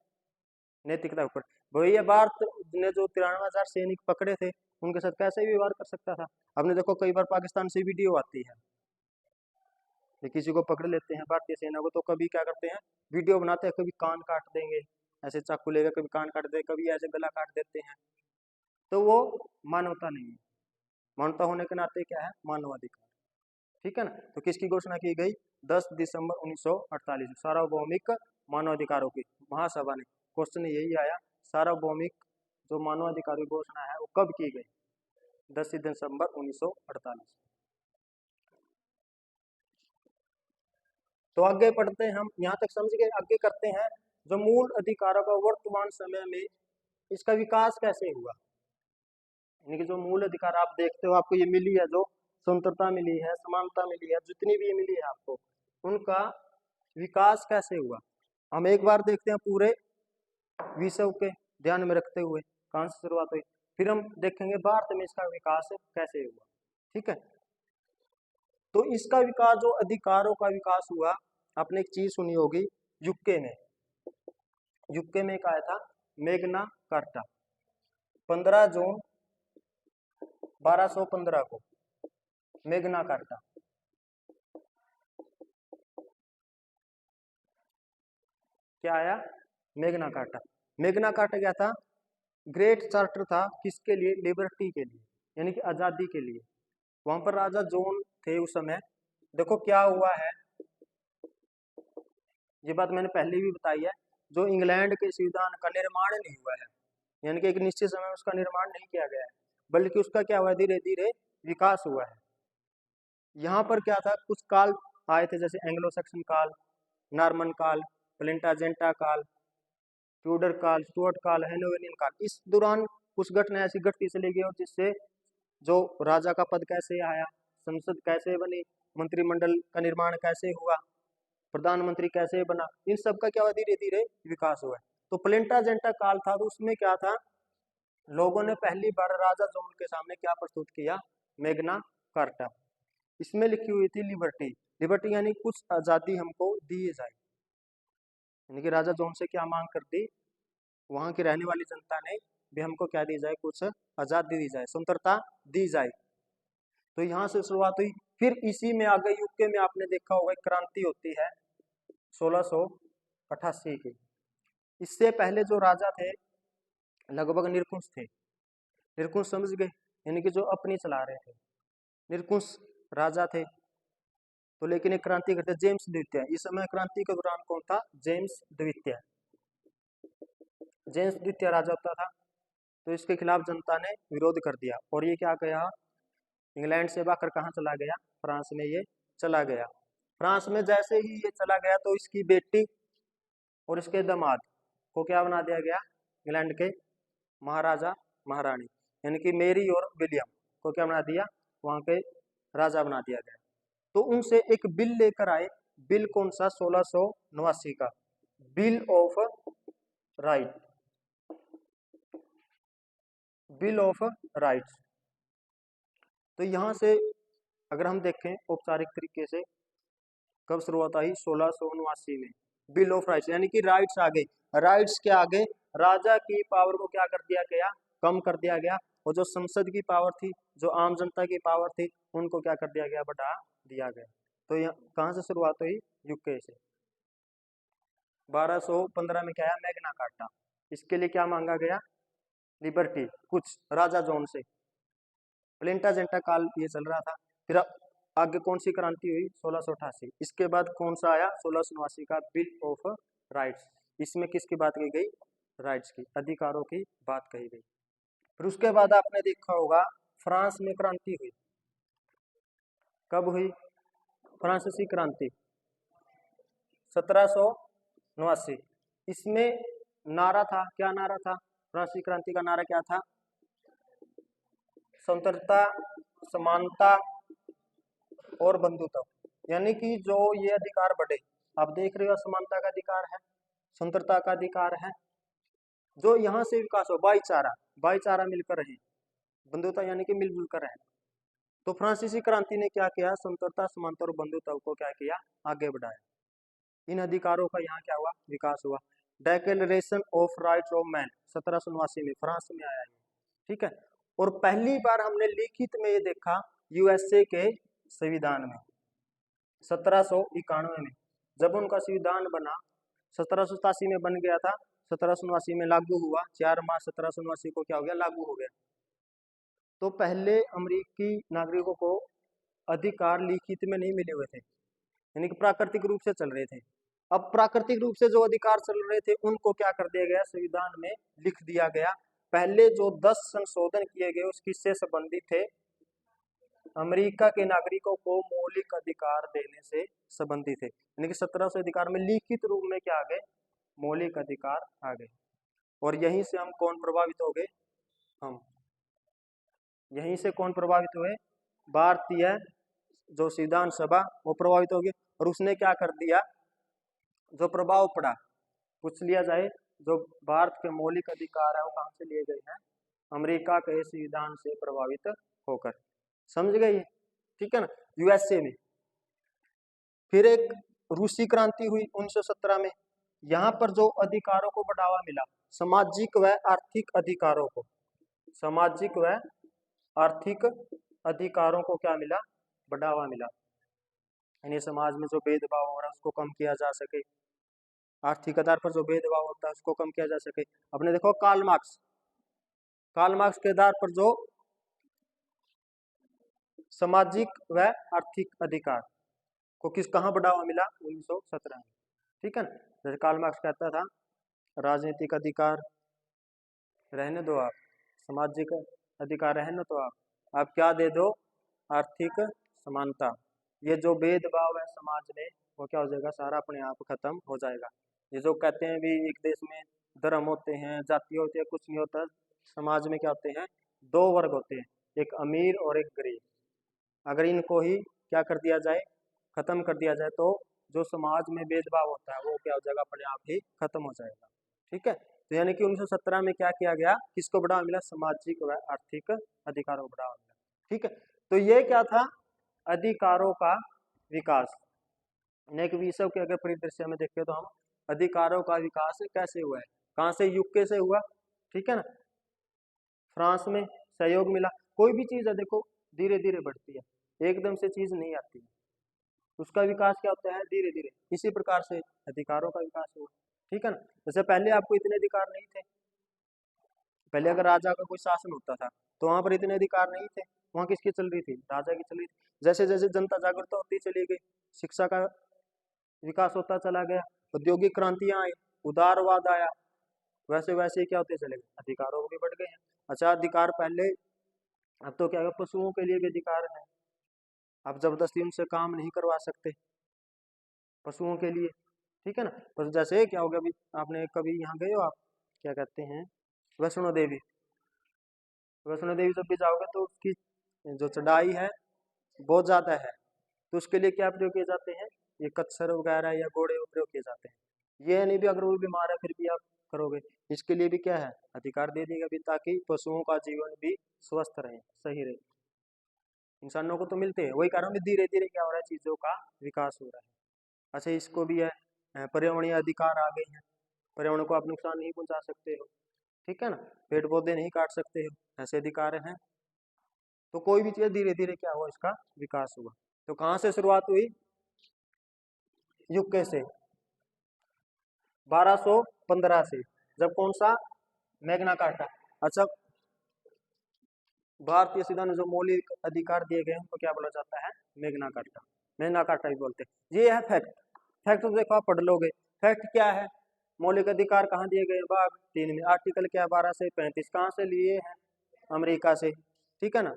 नैतिकता ऊपर। भैया भारत ने जो 93,000 सैनिक पकड़े थे, उनके साथ कैसे व्यवहार कर सकता था। आपने देखो कई बार पाकिस्तान से वीडियो आती है, ये किसी को पकड़ लेते हैं भारतीय सेना को, तो कभी क्या करते हैं, वीडियो बनाते हैं, कभी कान काट देंगे ऐसे चाकू लेकर, कभी कान काट देंगे, कभी ऐसे गला काट देते हैं, तो वो मानवता नहीं है। मानवता होने के नाते क्या है, मानवाधिकार, ठीक है ना। तो किसकी घोषणा की गई, 10 दिसंबर 1948 सार्वभौमिक मानवाधिकारों की महासभा ने। क्वेश्चन यही आया, सार्वभौमिक जो मानवाधिकार की घोषणा है वो कब की गई, 10 दिसंबर 1948। तो आगे पढ़ते हैं हम, यहाँ तक समझ गए, आगे करते हैं जो मूल अधिकारों का वर्तमान समय में इसका विकास कैसे हुआ। यानी कि जो मूल अधिकार आप देखते हो, आपको ये मिली है, जो स्वतंत्रता मिली है, समानता मिली है, जितनी भी ये मिली है आपको, उनका विकास कैसे हुआ। हम एक बार देखते हैं पूरे विश्व के ध्यान में रखते हुए कहां से शुरुआत हुई, फिर हम देखेंगे भारत में इसका विकास कैसे हुआ, ठीक है। तो इसका विकास, जो अधिकारों का विकास हुआ, आपने एक चीज सुनी होगी, यूके में, यूके में एक आया था मेगना कार्टा, 15 जून 1215 को मेगना कार्टा। क्या आया, मेगना कार्टा। मेगना कार्टा क्या था, ग्रेट चार्टर था, किसके लिए, लिबर्टी के लिए, यानी कि आजादी के लिए। वहां पर राजा जॉन थे उस समय। देखो क्या हुआ है, ये बात मैंने पहले भी बताई है, जो इंग्लैंड के संविधान का निर्माण नहीं हुआ है, यानी कि एक निश्चित समय में उसका निर्माण नहीं किया गया है, बल्कि उसका क्या हुआ, धीरे धीरे विकास हुआ है। यहाँ पर क्या था, कुछ काल आए थे, जैसे एंग्लो सैक्सन काल, नॉर्मन काल, प्लेंटाजेंटा काल, ट्यूडर काल, स्टुअर्ट काल, हेनोवेरियन काल। इस दौरान कुछ घटनाएं ऐसी घटती चली गई, और जिससे जो राजा का पद कैसे आया, संसद कैसे बनी, मंत्रिमंडल का निर्माण कैसे हुआ, प्रधानमंत्री कैसे बना, इन सब का क्या हुआ, धीरे धीरे विकास हुआ है। तो प्लेंटाजेंटा काल था, तो उसमें क्या था, लोगों ने पहली बार राजा जॉन के सामने क्या प्रस्तुत किया, मेगना कार्टा। इसमें लिखी हुई थी लिबर्टी, लिबर्टी यानी कुछ आजादी हमको दी जाए, यानी कि राजा जॉन से क्या मांग कर दी, वहां की रहने वाली जनता ने भी हमको क्या दी जाए, कुछ आजादी दी जाए, स्वतंत्रता दी जाए। तो यहाँ से शुरुआत हुई। फिर इसी में आ गई, यूके में आपने देखा होगा क्रांति होती है 1688 की। इससे पहले जो राजा थे लगभग निरकुश थे, निरकुश समझ गए, यानी कि जो अपनी चला रहे थे, निरकुश राजा थे। तो लेकिन एक क्रांति करते जेम्स द्वितीय, इस समय क्रांति के दौरान कौन था, जेम्स द्वितीय, जेम्स द्वितीय राजा होता था। तो इसके खिलाफ जनता ने विरोध कर दिया, और ये क्या गया, इंग्लैंड से भागकर कहाँ चला गया, फ्रांस में ये चला गया। फ्रांस में जैसे ही ये चला गया, तो इसकी बेटी और इसके दामाद को क्या बना दिया गया, इंग्लैंड के महाराजा महारानी, यानी कि मेरी और विलियम को क्या बना दिया, वहां के राजा बना दिया गया। तो उनसे एक बिल लेकर आए, बिल कौन सा, 1689 का, bill of right, bill of rights. तो यहाँ से अगर हम देखें औपचारिक तरीके से, कब शुरुआत आई, 1689 में, बिल ऑफ राइट्स, यानी कि राइट्स आ गए। राइट्स के आगे राजा की पावर को क्या कर दिया गया, कम कर दिया गया, और जो संसद की पावर थी, जो आम जनता की पावर थी, उनको क्या कर दिया गया, बढ़ा दिया गया। तो यहाँ कहाँ से शुरुआत हुई, यूके से। 1215 में क्या है, मैग्ना कार्टा। इसके लिए क्या मांगा गया, लिबर्टी, कुछ राजा जॉन से। प्लेंटाजेंटा काल ये चल रहा था। फिर आगे कौन सी क्रांति हुई, 1688। इसके बाद कौन सा आया, 1689 का बिल ऑफ राइट्स। इसमें किसकी बात कही गई, राइट्स की, अधिकारों की बात कही गई। फिर उसके बाद आपने देखा होगा फ्रांस में क्रांति हुई। कब हुई, फ्रांसीसी क्रांति 1789। इसमें नारा था, क्या नारा था, फ्रांसीसी क्रांति का नारा क्या था? स्वतंत्रता, समानता और बंधुत्व। यानी कि जो ये अधिकार बढ़े, आप देख रहे हो समानता का अधिकार है, स्वतंत्रता का अधिकार है, जो यहाँ से विकास हो, भाईचारा मिलकर रहे, बंधुता यानी कि मिलजुल कर रहे। तो फ्रांसीसी क्रांति ने क्या किया? स्वतंत्रता, समानता और बंधुत्व को क्या किया? आगे बढ़ाया। इन अधिकारों का यहाँ क्या हुआ? विकास हुआ। Declaration of rights of man 1789 में फ्रांस में आया है, ठीक है। और पहली बार हमने लिखित में ये देखा यूएसए के संविधान में 1791 में, जब उनका संविधान बना, 1787 में बन गया था, 1789 में लागू हुआ, 4 मार्च 1789 को क्या हो गया? लागू हो गया। तो पहले अमेरिकी नागरिकों को अधिकार लिखित में नहीं मिले हुए थे, यानी कि प्राकृतिक रूप से चल रहे थे। अब प्राकृतिक रूप से जो अधिकार चल रहे थे उनको क्या कर दिया गया? संविधान में लिख दिया गया। पहले जो 10 संशोधन किए गए उस किससे संबंधित थे? अमेरिका के नागरिकों को मौलिक अधिकार देने से संबंधित थे। यानी कि 1700 अधिकार में लिखित रूप में क्या आ गए? मौलिक अधिकार आ गए। और यहीं से हम कौन प्रभावित हो गए? हम यहीं से कौन प्रभावित हुए? भारतीय जो संविधान सभा वो प्रभावित हो गई। और उसने क्या कर दिया? जो प्रभाव पड़ा, पूछ लिया जाए, जो भारत के मौलिक अधिकार है वो कहां से लिए गए हैं? अमेरिका के संविधान से प्रभावित होकर। समझ गए? ठीक है ना। यूएसए में फिर एक रूसी क्रांति हुई 1917 में। यहाँ पर जो अधिकारों को बढ़ावा मिला, सामाजिक व आर्थिक अधिकारों को, सामाजिक व आर्थिक अधिकारों को क्या मिला? बढ़ावा मिला। यानी समाज में जो भेदभाव हो रहा है उसको कम किया जा सके, आर्थिक आधार पर जो भेदभाव होता है उसको कम किया जा सके। अपने देखो कार्ल मार्क्स के आधार पर जो सामाजिक व आर्थिक अधिकार को कहाँ बढ़ावा मिला? 1917 में, ठीक है ना। जैसे कार्ल मार्क्स कहता था राजनीतिक अधिकार रहने दो आप, सामाजिक अधिकार रहने दो आप क्या दे दो? आर्थिक समानता। ये जो भेदभाव है समाज में वो क्या हो जाएगा? सारा अपने आप खत्म हो जाएगा। ये जो कहते हैं भी एक देश में धर्म होते हैं, जाति होती है, कुछ नहीं होता। समाज में क्या होते हैं? 2 वर्ग होते हैं, एक अमीर और एक गरीब। अगर इनको ही क्या कर दिया जाए? खत्म कर दिया जाए, तो जो समाज में भेदभाव होता है वो क्या हो जाएगा? अपने आप ही खत्म हो जाएगा, ठीक है। तो यानी कि 1917 में क्या किया गया? किसको बढ़ावा मिला? सामाजिक व आर्थिक अधिकारों को बढ़ावा मिला, ठीक है। तो ये क्या था? अधिकारों का विकास। नेक विषय के अगर परिदृश्य में देखें तो हम अधिकारों का विकास कैसे हुआ है? कहाँ से? यूके से हुआ, ठीक है ना। फ्रांस में सहयोग मिला। कोई भी चीज है देखो धीरे धीरे बढ़ती है, एकदम से चीज नहीं आती है, उसका विकास क्या होता है? धीरे धीरे। इसी प्रकार से अधिकारों का विकास हुआ, ठीक है ना। जैसे पहले आपको इतने अधिकार नहीं थे, पहले अगर राजा का कोई शासन होता था तो वहां पर इतने अधिकार नहीं थे, वहां किसकी चल रही थी? राजा की चल रही थी। जैसे जैसे जनता जागरूकता होती चली गई, शिक्षा का विकास होता चला गया, औद्योगिक क्रांतियां आई, उदारवाद आया, वैसे वैसे क्या होते चले गए? अधिकारों भी बढ़ गए हैं। अच्छा, अधिकार पहले, अब तो क्या है, पशुओं के लिए भी अधिकार है, आप जबरदस्ती उनसे काम नहीं करवा सकते पशुओं के लिए, ठीक है ना। तो जैसे क्या हो गया, अभी आपने कभी यहाँ गए हो आप, क्या कहते हैं, वैष्णो देवी। वैष्णो देवी जब भी जाओगे तो उसकी जो चढ़ाई है बहुत ज्यादा है, तो उसके लिए क्या प्रयोग किए जाते हैं? ये कच्छर वगैरह या घोड़े प्रयोग किए जाते हैं। ये नहीं भी अगर वो बीमार है फिर भी आप करोगे, इसके लिए भी क्या है? अधिकार दे देगा भी, ताकि पशुओं का जीवन भी स्वस्थ रहे, सही रहे। इंसानों को तो मिलते हैं, वही कारण धीरे धीरे क्या हो रहा है? चीजों का विकास हो रहा है। अच्छा, इसको भी है, पर्यावरणीय अधिकार आ गए हैं, पर्यावरण को आप नुकसान नहीं पहुंचा सकते हो, ठीक है ना, पेड़ पौधे नहीं काट सकते हो, ऐसे अधिकार हैं। तो कोई भी चीज धीरे धीरे क्या हुआ? इसका विकास हुआ। तो कहाँ से शुरुआत हुई? यूके से, 1215 से, जब कौन सा? Magna carta. अच्छा, भारतीय संविधान में जो मौलिक अधिकार दिए गए उनको क्या बोला जाता है? Magna carta. मैग्ना कार्टा ही बोलते हैं। ये है फैक्ट। फैक्ट तो देखो आप पढ़ लोगे। फैक्ट क्या है? मौलिक अधिकार कहाँ दिए गए? भाग 3 में। आर्टिकल क्या? 12 से 35। कहाँ से लिए हैं? अमेरिका से, ठीक है ना।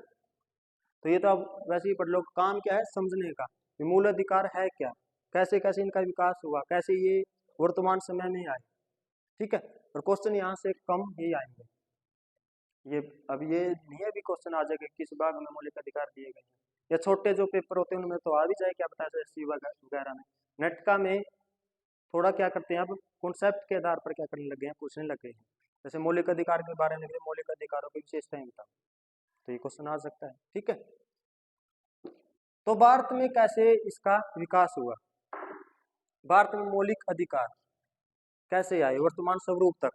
तो ये तो अब वैसे ही पढ़ लो। काम क्या है? समझने का, मूल अधिकार है क्या, कैसे कैसे इनका विकास हुआ, कैसे ये वर्तमान समय में आए, ठीक है, और क्वेश्चन यहाँ से कम ही आएंगे। ये अब ये नहीं है भी क्वेश्चन आ जाएगा किस भाग में मौलिक अधिकार दिए गए हैं, या छोटे जो पेपर होते हैं उनमें तो आ भी जाए, क्या पता है एससी वगैरह में। नेटका में थोड़ा क्या करते हैं, अब कॉन्सेप्ट के आधार पर क्या करने लगे हैं, पूछने लगे हैं। जैसे मौलिक अधिकार के बारे में, मौलिक अधिकारों की विशेषताएं बताओ, तो ये क्वेश्चन आ सकता है। ठीक है, तो भारत में कैसे इसका विकास हुआ, भारत में मौलिक अधिकार कैसे आए वर्तमान स्वरूप तक।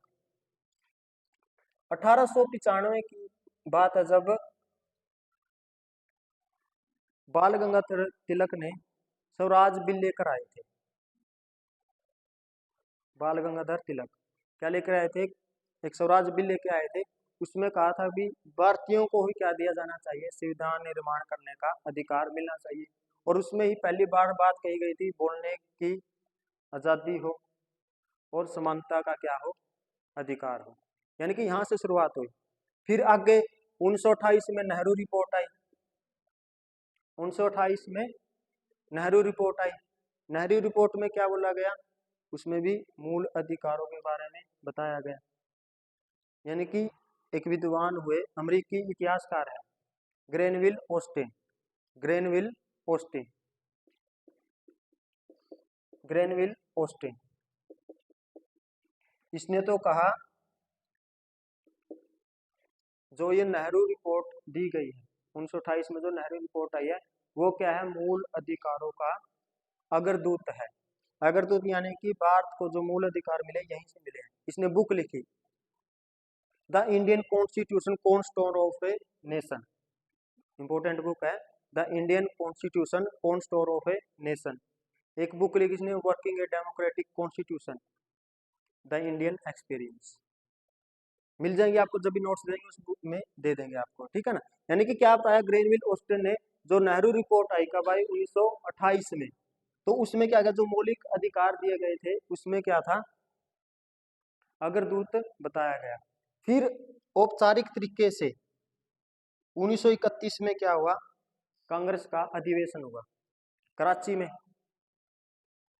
1895 की बात है जब बाल गंगाधर तिलक ने स्वराज बिल लेकर आए थे। बाल गंगाधर तिलक क्या लेकर आए थे, एक स्वराज बिल लेकर आए थे। उसमें कहा था भी भारतीयों को ही क्या दिया जाना चाहिए, संविधान निर्माण करने का अधिकार मिलना चाहिए। और उसमें ही पहली बार बात कही गई थी बोलने की आजादी हो और समानता का क्या हो, अधिकार हो। यानी कि यहाँ से शुरुआत हुई। फिर आगे 1928 में नेहरू रिपोर्ट आई। 1928 में नेहरू रिपोर्ट आई। नेहरू रिपोर्ट में क्या बोला गया, उसमें भी मूल अधिकारों के बारे में बताया गया। यानी कि एक विद्वान हुए अमेरिकी इतिहासकार है Granville Austin. Granville Austin, Granville Austin, इसने तो कहा जो ये नेहरू रिपोर्ट दी गई है 1928 में, जो नेहरू रिपोर्ट आई है, वो क्या है, मूल अधिकारों का अग्रदूत है। अग्रदूत यानी कि भारत को जो मूल अधिकार मिले यहीं से मिले हैं। इसने बुक लिखी the Indian constitution cornerstone of a nation, important book है the Indian constitution cornerstone of a nation. एक बुक लिखी इसने working a democratic constitution, the Indian experience. मिल जाएंगे आपको, जब भी नोट्स देंगे उस बुक में दे देंगे आपको, ठीक है ना। यानी कि क्या बताया ग्रेनविल ऑस्टिन ने, जो नेहरू रिपोर्ट आई कब आई, 1928 में। तो उसमें क्या क्या जो मौलिक अधिकार दिए गए थे उसमें क्या था, अग्रदूत बताया गया। फिर औपचारिक तरीके से 1931 में क्या हुआ, कांग्रेस का अधिवेशन हुआ कराची में।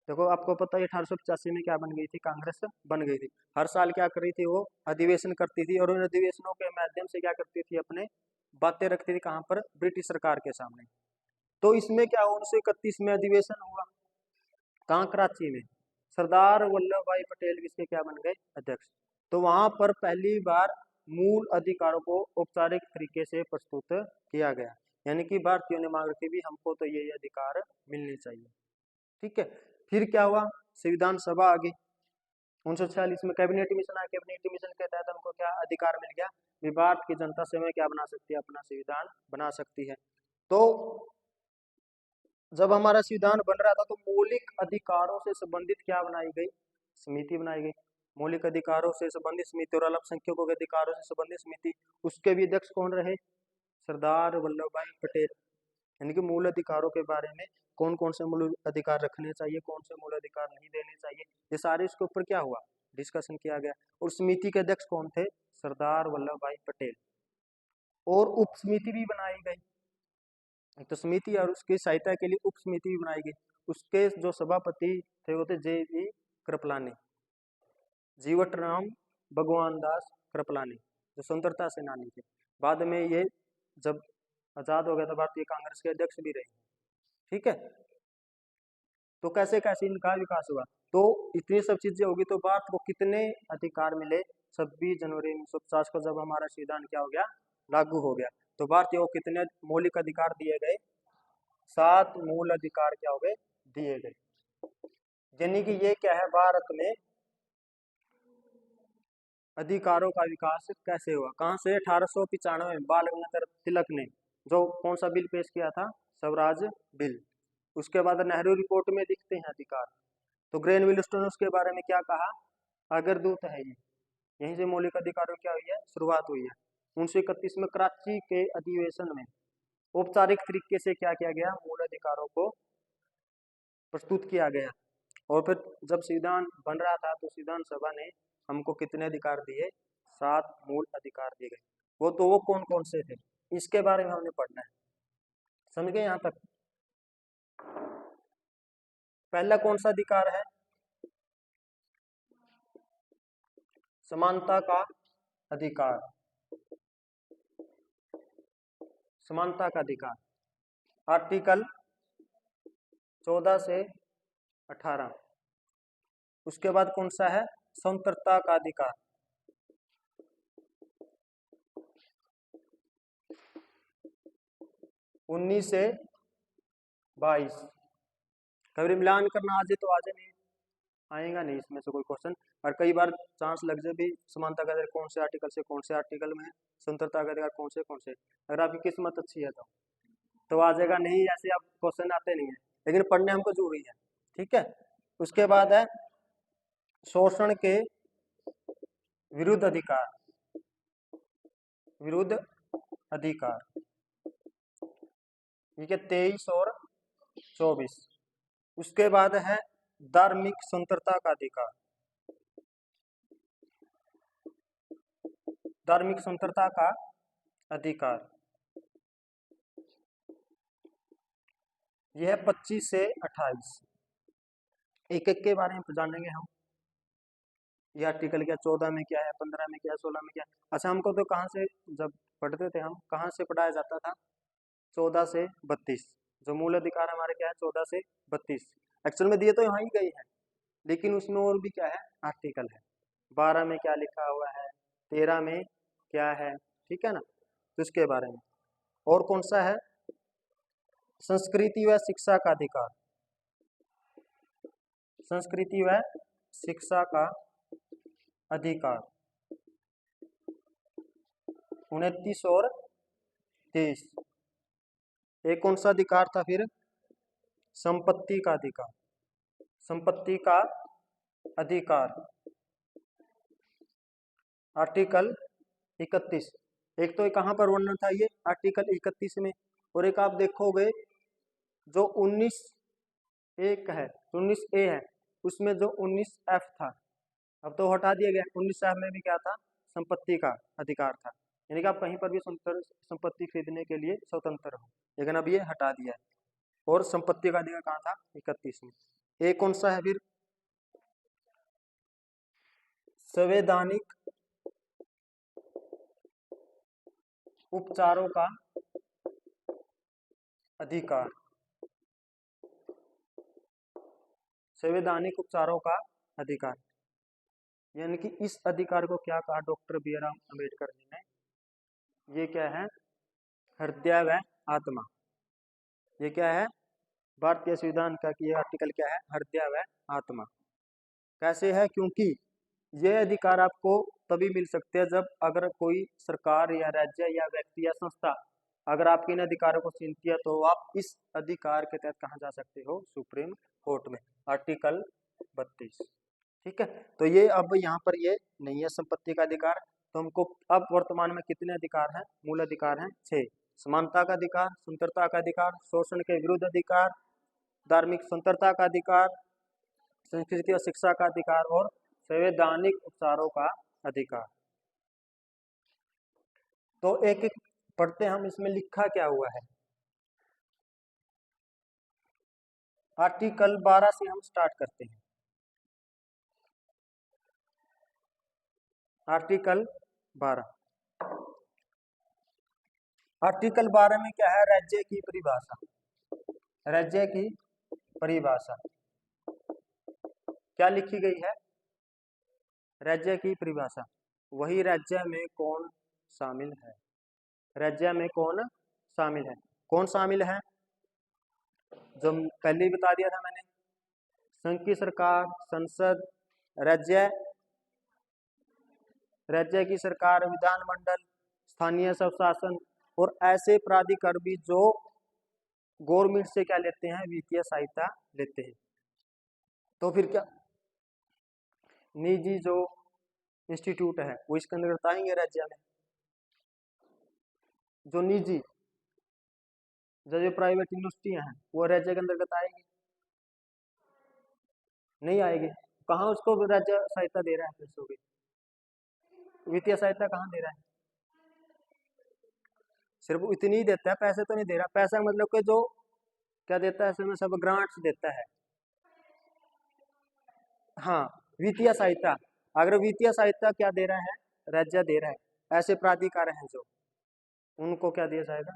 देखो आपको पता है 1885 में क्या बन गई थी, कांग्रेस बन गई थी। हर साल क्या कर रही थी वो, अधिवेशन करती थी, और उन अधिवेशनों के माध्यम से क्या करती थी, अपने बातें रखती थी कहाँ पर, ब्रिटिश सरकार के सामने। तो इसमें क्या हुआ, 1931 में अधिवेशन हुआ कहाँ, कराची में। सरदार वल्लभ भाई पटेल इसके क्या बन गए, अध्यक्ष। तो वहां पर पहली बार मूल अधिकारों को औपचारिक तरीके से प्रस्तुत किया गया। यानी कि भारतीयों ने मांग रखी भी हमको तो ये अधिकार मिलने चाहिए। ठीक है, फिर क्या हुआ, संविधान सभा आ गई 1946 में। कैबिनेट मिशन आया, कैबिनेट मिशन के तहत हमको क्या अधिकार मिल गया, भारत की जनता स्वयं क्या बना सकती है, अपना संविधान बना सकती है। तो जब हमारा संविधान बन रहा था तो मौलिक अधिकारों से संबंधित क्या बनाई गई, समिति बनाई गई। मौलिक अधिकारों से संबंधित समिति और अल्पसंख्यकों के अधिकारों से संबंधित समिति, उसके भी अध्यक्ष कौन रहे, सरदार वल्लभ भाई पटेल। यानी कि मूल अधिकारों के बारे में कौन कौन से मूल अधिकार रखने चाहिए, कौन से मूल अधिकार नहीं देने चाहिए, ये सारे इसके ऊपर क्या हुआ, डिस्कशन किया गया। और समिति के अध्यक्ष कौन थे, सरदार वल्लभ भाई पटेल। और उप समिति भी बनाई गई, तो समिति और उसकी सहायता के लिए उप समिति भी बनाई गई। उसके जो सभापति थे वो थे J.V. कृपलानी, जीवट राम भगवान दास कृपलानी, जो स्वतंत्रता सेनानी थे। बाद में ये जब आजाद हो गया तो भारतीय कांग्रेस के अध्यक्ष भी रहे। ठीक है, तो कैसे कैसे इनका विकास हुआ, तो इतनी सब चीजें होगी तो भारत को कितने अधिकार मिले, 26 जनवरी 1950 को जब हमारा संविधान क्या हो गया, लागू हो गया। तो भारतीयों को कितने मौलिक अधिकार दिए गए, 7 मूल अधिकार क्या हो गए, दिए गए। यानी कि ये क्या है, भारत में अधिकारों का विकास कैसे हुआ, कहां से, 1895 में बाल गंगाधर तिलक ने जो कौन सा बिल पेश किया था, स्वराज बिल। उसके बाद नेहरू रिपोर्ट में दिखते हैं अधिकार। तो ग्रेनविल ऑस्टिन उसके बारे में क्या कहा, अग्रदूत है ये, यहीं से मौलिक अधिकारों क्या हुई है, शुरुआत हुई है। 1931 में कराची के अधिवेशन में औपचारिक तरीके से क्या किया गया, मूल अधिकारों को प्रस्तुत किया गया। और फिर जब संविधान बन रहा था तो संविधान सभा ने हमको कितने अधिकार दिए, 7 मूल अधिकार दिए गए। वो कौन कौन से थे, इसके बारे में हमने पढ़ना है। समझ गए यहाँ तक। पहला कौन सा अधिकार है, समानता का अधिकार, समानता का अधिकार, आर्टिकल 14 से 18। उसके बाद कौन सा है? स्वतंत्रता का अधिकार, 19 से 22। कभी मिलान करना आ जाए तो आ जाए, नहीं आएगा नहीं इसमें से कोई क्वेश्चन। और कई बार चांस लग जाए भी समानता का अधिकार कौन से आर्टिकल से कौन से आर्टिकल में है, स्वतंत्रता का अधिकार कौन से। अगर आपकी किस्मत अच्छी है तो आ जाएगा, नहीं ऐसे आप क्वेश्चन आते नहीं है, लेकिन पढ़ने हमको जरूरी है। ठीक है। उसके बाद है शोषण के विरुद्ध अधिकार, विरुद्ध अधिकार, ठीक है, 23 और 24। उसके बाद है धार्मिक स्वतंत्रता का अधिकार, धार्मिक स्वतंत्रता का अधिकार, यह है 25 से 28। एक एक के बारे में जानेंगे हम। ये आर्टिकल क्या, 14 में क्या है, 15 में क्या है, 16 में क्या है। अच्छा, हमको तो कहाँ से जब पढ़ते थे हम, कहाँ से पढ़ाया जाता था? 14 से 32। जो मूल अधिकार हमारे क्या है? 14 से 32। एक्चुअल में दिए तो यहाँ ही गई है, लेकिन उसमें और भी क्या है? आर्टिकल है। 12 में क्या लिखा हुआ है, 13 में क्या है, ठीक है ना। तो इसके बारे में और कौन सा है? संस्कृति व शिक्षा का अधिकार, संस्कृति व शिक्षा का अधिकार, 29 और 23। एक कौन सा अधिकार था फिर? संपत्ति का अधिकार, संपत्ति का अधिकार, आर्टिकल 31। एक तो कहाँ पर वर्णन था ये? आर्टिकल 31 में। और एक आप देखोगे जो 19(1) है, 19(a) है, उसमें जो 19(f) था, अब तो हटा दिया गया। 19(f) में भी क्या था? संपत्ति का अधिकार था, यानी कि आप कहीं पर भी संपत्ति खरीदने के लिए स्वतंत्र हो, लेकिन अब ये हटा दिया है। और संपत्ति का अधिकार कहाँ था? 31 में। एक कौन सा है फिर? संवैधानिक उपचारों का अधिकार, संवैधानिक उपचारों का अधिकार, यानी कि इस अधिकार को क्या कहा डॉक्टर बी.आर. अम्बेडकर जी ने? ये क्या है? हृदय व आत्मा। ये क्या है? भारतीय संविधान का कि ये आर्टिकल क्या है? हृदय व आत्मा। कैसे है? क्योंकि ये अधिकार आपको तभी मिल सकते हैं जब अगर कोई सरकार या राज्य या व्यक्ति या संस्था अगर आपके इन अधिकारों को छीनती है, तो आप इस अधिकार के तहत कहाँ जा सकते हो? सुप्रीम कोर्ट में, आर्टिकल 32। ठीक है। तो ये अब यहाँ पर ये नहीं है संपत्ति का अधिकार। तो हमको अब वर्तमान में कितने अधिकार हैं? मूल अधिकार हैं 6। समानता का अधिकार, स्वतंत्रता का अधिकार, शोषण के विरुद्ध अधिकार, धार्मिक स्वतंत्रता का अधिकार, संस्कृति और शिक्षा का अधिकार और संवैधानिक उपचारों का अधिकार। तो एक एक पढ़ते हम, इसमें लिखा क्या हुआ है। आर्टिकल 12 से हम स्टार्ट करते हैं। आर्टिकल 12, आर्टिकल 12 में क्या है? राज्य की परिभाषा, राज्य की परिभाषा क्या लिखी गई है? राज्य की परिभाषा, वही राज्य में कौन शामिल है, राज्य में कौन शामिल है। कौन शामिल है? जो पहले ही बता दिया था मैंने, संघ की सरकार, संसद, राज्य, राज्य की सरकार, विधानमंडल, स्थानीय स्वशासन और ऐसे प्राधिकार भी जो गवर्नमेंट से क्या लेते हैं? वित्तीय सहायता लेते हैं। तो फिर क्या निजी जो इंस्टीट्यूट है वो इसके अंतर्गत आएंगे राज्य में। जो निजी जो प्राइवेट यूनिवर्सिटियां हैं वो राज्य के अंतर्गत आएगी? नहीं आएगी। कहाँ उसको राज्य सहायता दे रहा है? पैसों की वित्तीय सहायता कहाँ दे रहा है? सिर्फ इतनी ही देता है, पैसे तो नहीं दे रहा। पैसा मतलब कि जो क्या देता है? इसमें सब ग्रांट्स देता है। हाँ, वित्तीय सहायता, अगर वित्तीय सहायता क्या दे रहा है, राज्य दे रहा है, ऐसे प्राधिकार हैं जो, उनको क्या दिया जाएगा,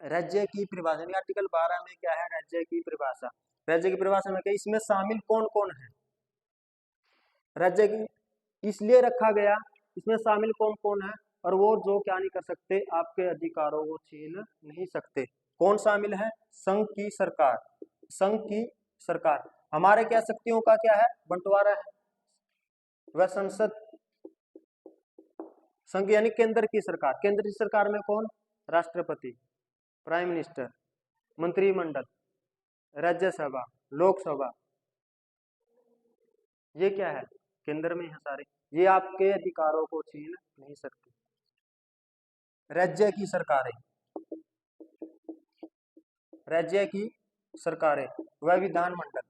राज्य की परिभाषा। आर्टिकल 12 में क्या है, राज्य की परिभाषा। राज्य की परिभाषा में क्या, इसमें शामिल कौन कौन है, राज्य की इसलिए रखा गया, इसमें शामिल कौन कौन है, और वो जो क्या नहीं कर सकते, आपके अधिकारों को छीन नहीं सकते। कौन शामिल है, संघ की सरकार, संघ की सरकार। हमारे क्या शक्तियों का क्या है, बंटवारा है, वह संसद, संघ यानी केंद्र की सरकार। केंद्र की सरकार में कौन, राष्ट्रपति, प्राइम मिनिस्टर, मंत्रिमंडल, राज्यसभा, लोकसभा, ये क्या है, केंद्र में है सारे, ये आपके अधिकारों को छीन नहीं सकते। राज्य की सरकारें, राज्य की सरकारें, वह विधानमंडल,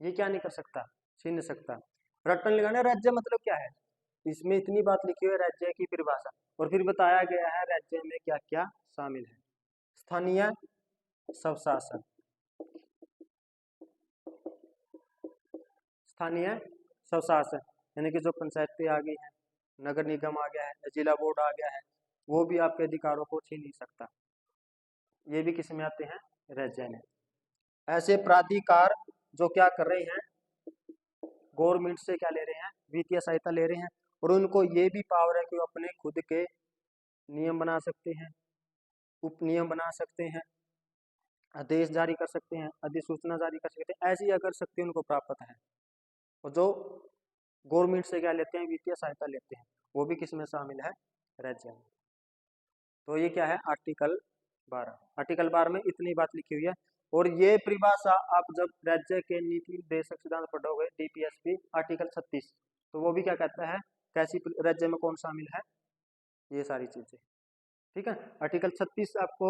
ये क्या नहीं कर सकता, छीन नहीं सकता। रटन लगाना, राज्य मतलब क्या है, इसमें इतनी बात लिखी हुई है, राज्य की परिभाषा, और फिर बताया गया है राज्य में क्या क्या शामिल है। स्थानीय स्वशासन, स्थानीय स्वशासन यानी कि जो पंचायतें आ गई हैं, नगर निगम आ गया है, जिला बोर्ड आ गया है, वो भी आपके अधिकारों को छीन नहीं सकता। ये भी किस में आते हैं, राज्य में। ऐसे प्राधिकार जो क्या कर रहे हैं, गवर्नमेंट से क्या ले रहे हैं, वित्तीय सहायता ले रहे हैं, और उनको ये भी पावर है कि वो अपने खुद के नियम बना सकते हैं, उपनियम बना सकते हैं, आदेश जारी कर सकते हैं, अधिसूचना जारी कर सकते हैं, ऐसी अगर शक्ति उनको प्राप्त है। और जो गवर्नमेंट से क्या लेते हैं, वित्तीय सहायता लेते हैं, वो भी किस में शामिल है, राज्य में। तो ये क्या है, आर्टिकल 12। आर्टिकल 12 में इतनी बात लिखी हुई है। और ये परिभाषा आप जब राज्य के नीति निर्देशक सिद्धांत पढ़ोगे, डीपीएसपी आर्टिकल 36, तो वो भी क्या कहता है, कैसी राज्य में कौन शामिल है, ये सारी चीजें, ठीक है। आर्टिकल 36 आपको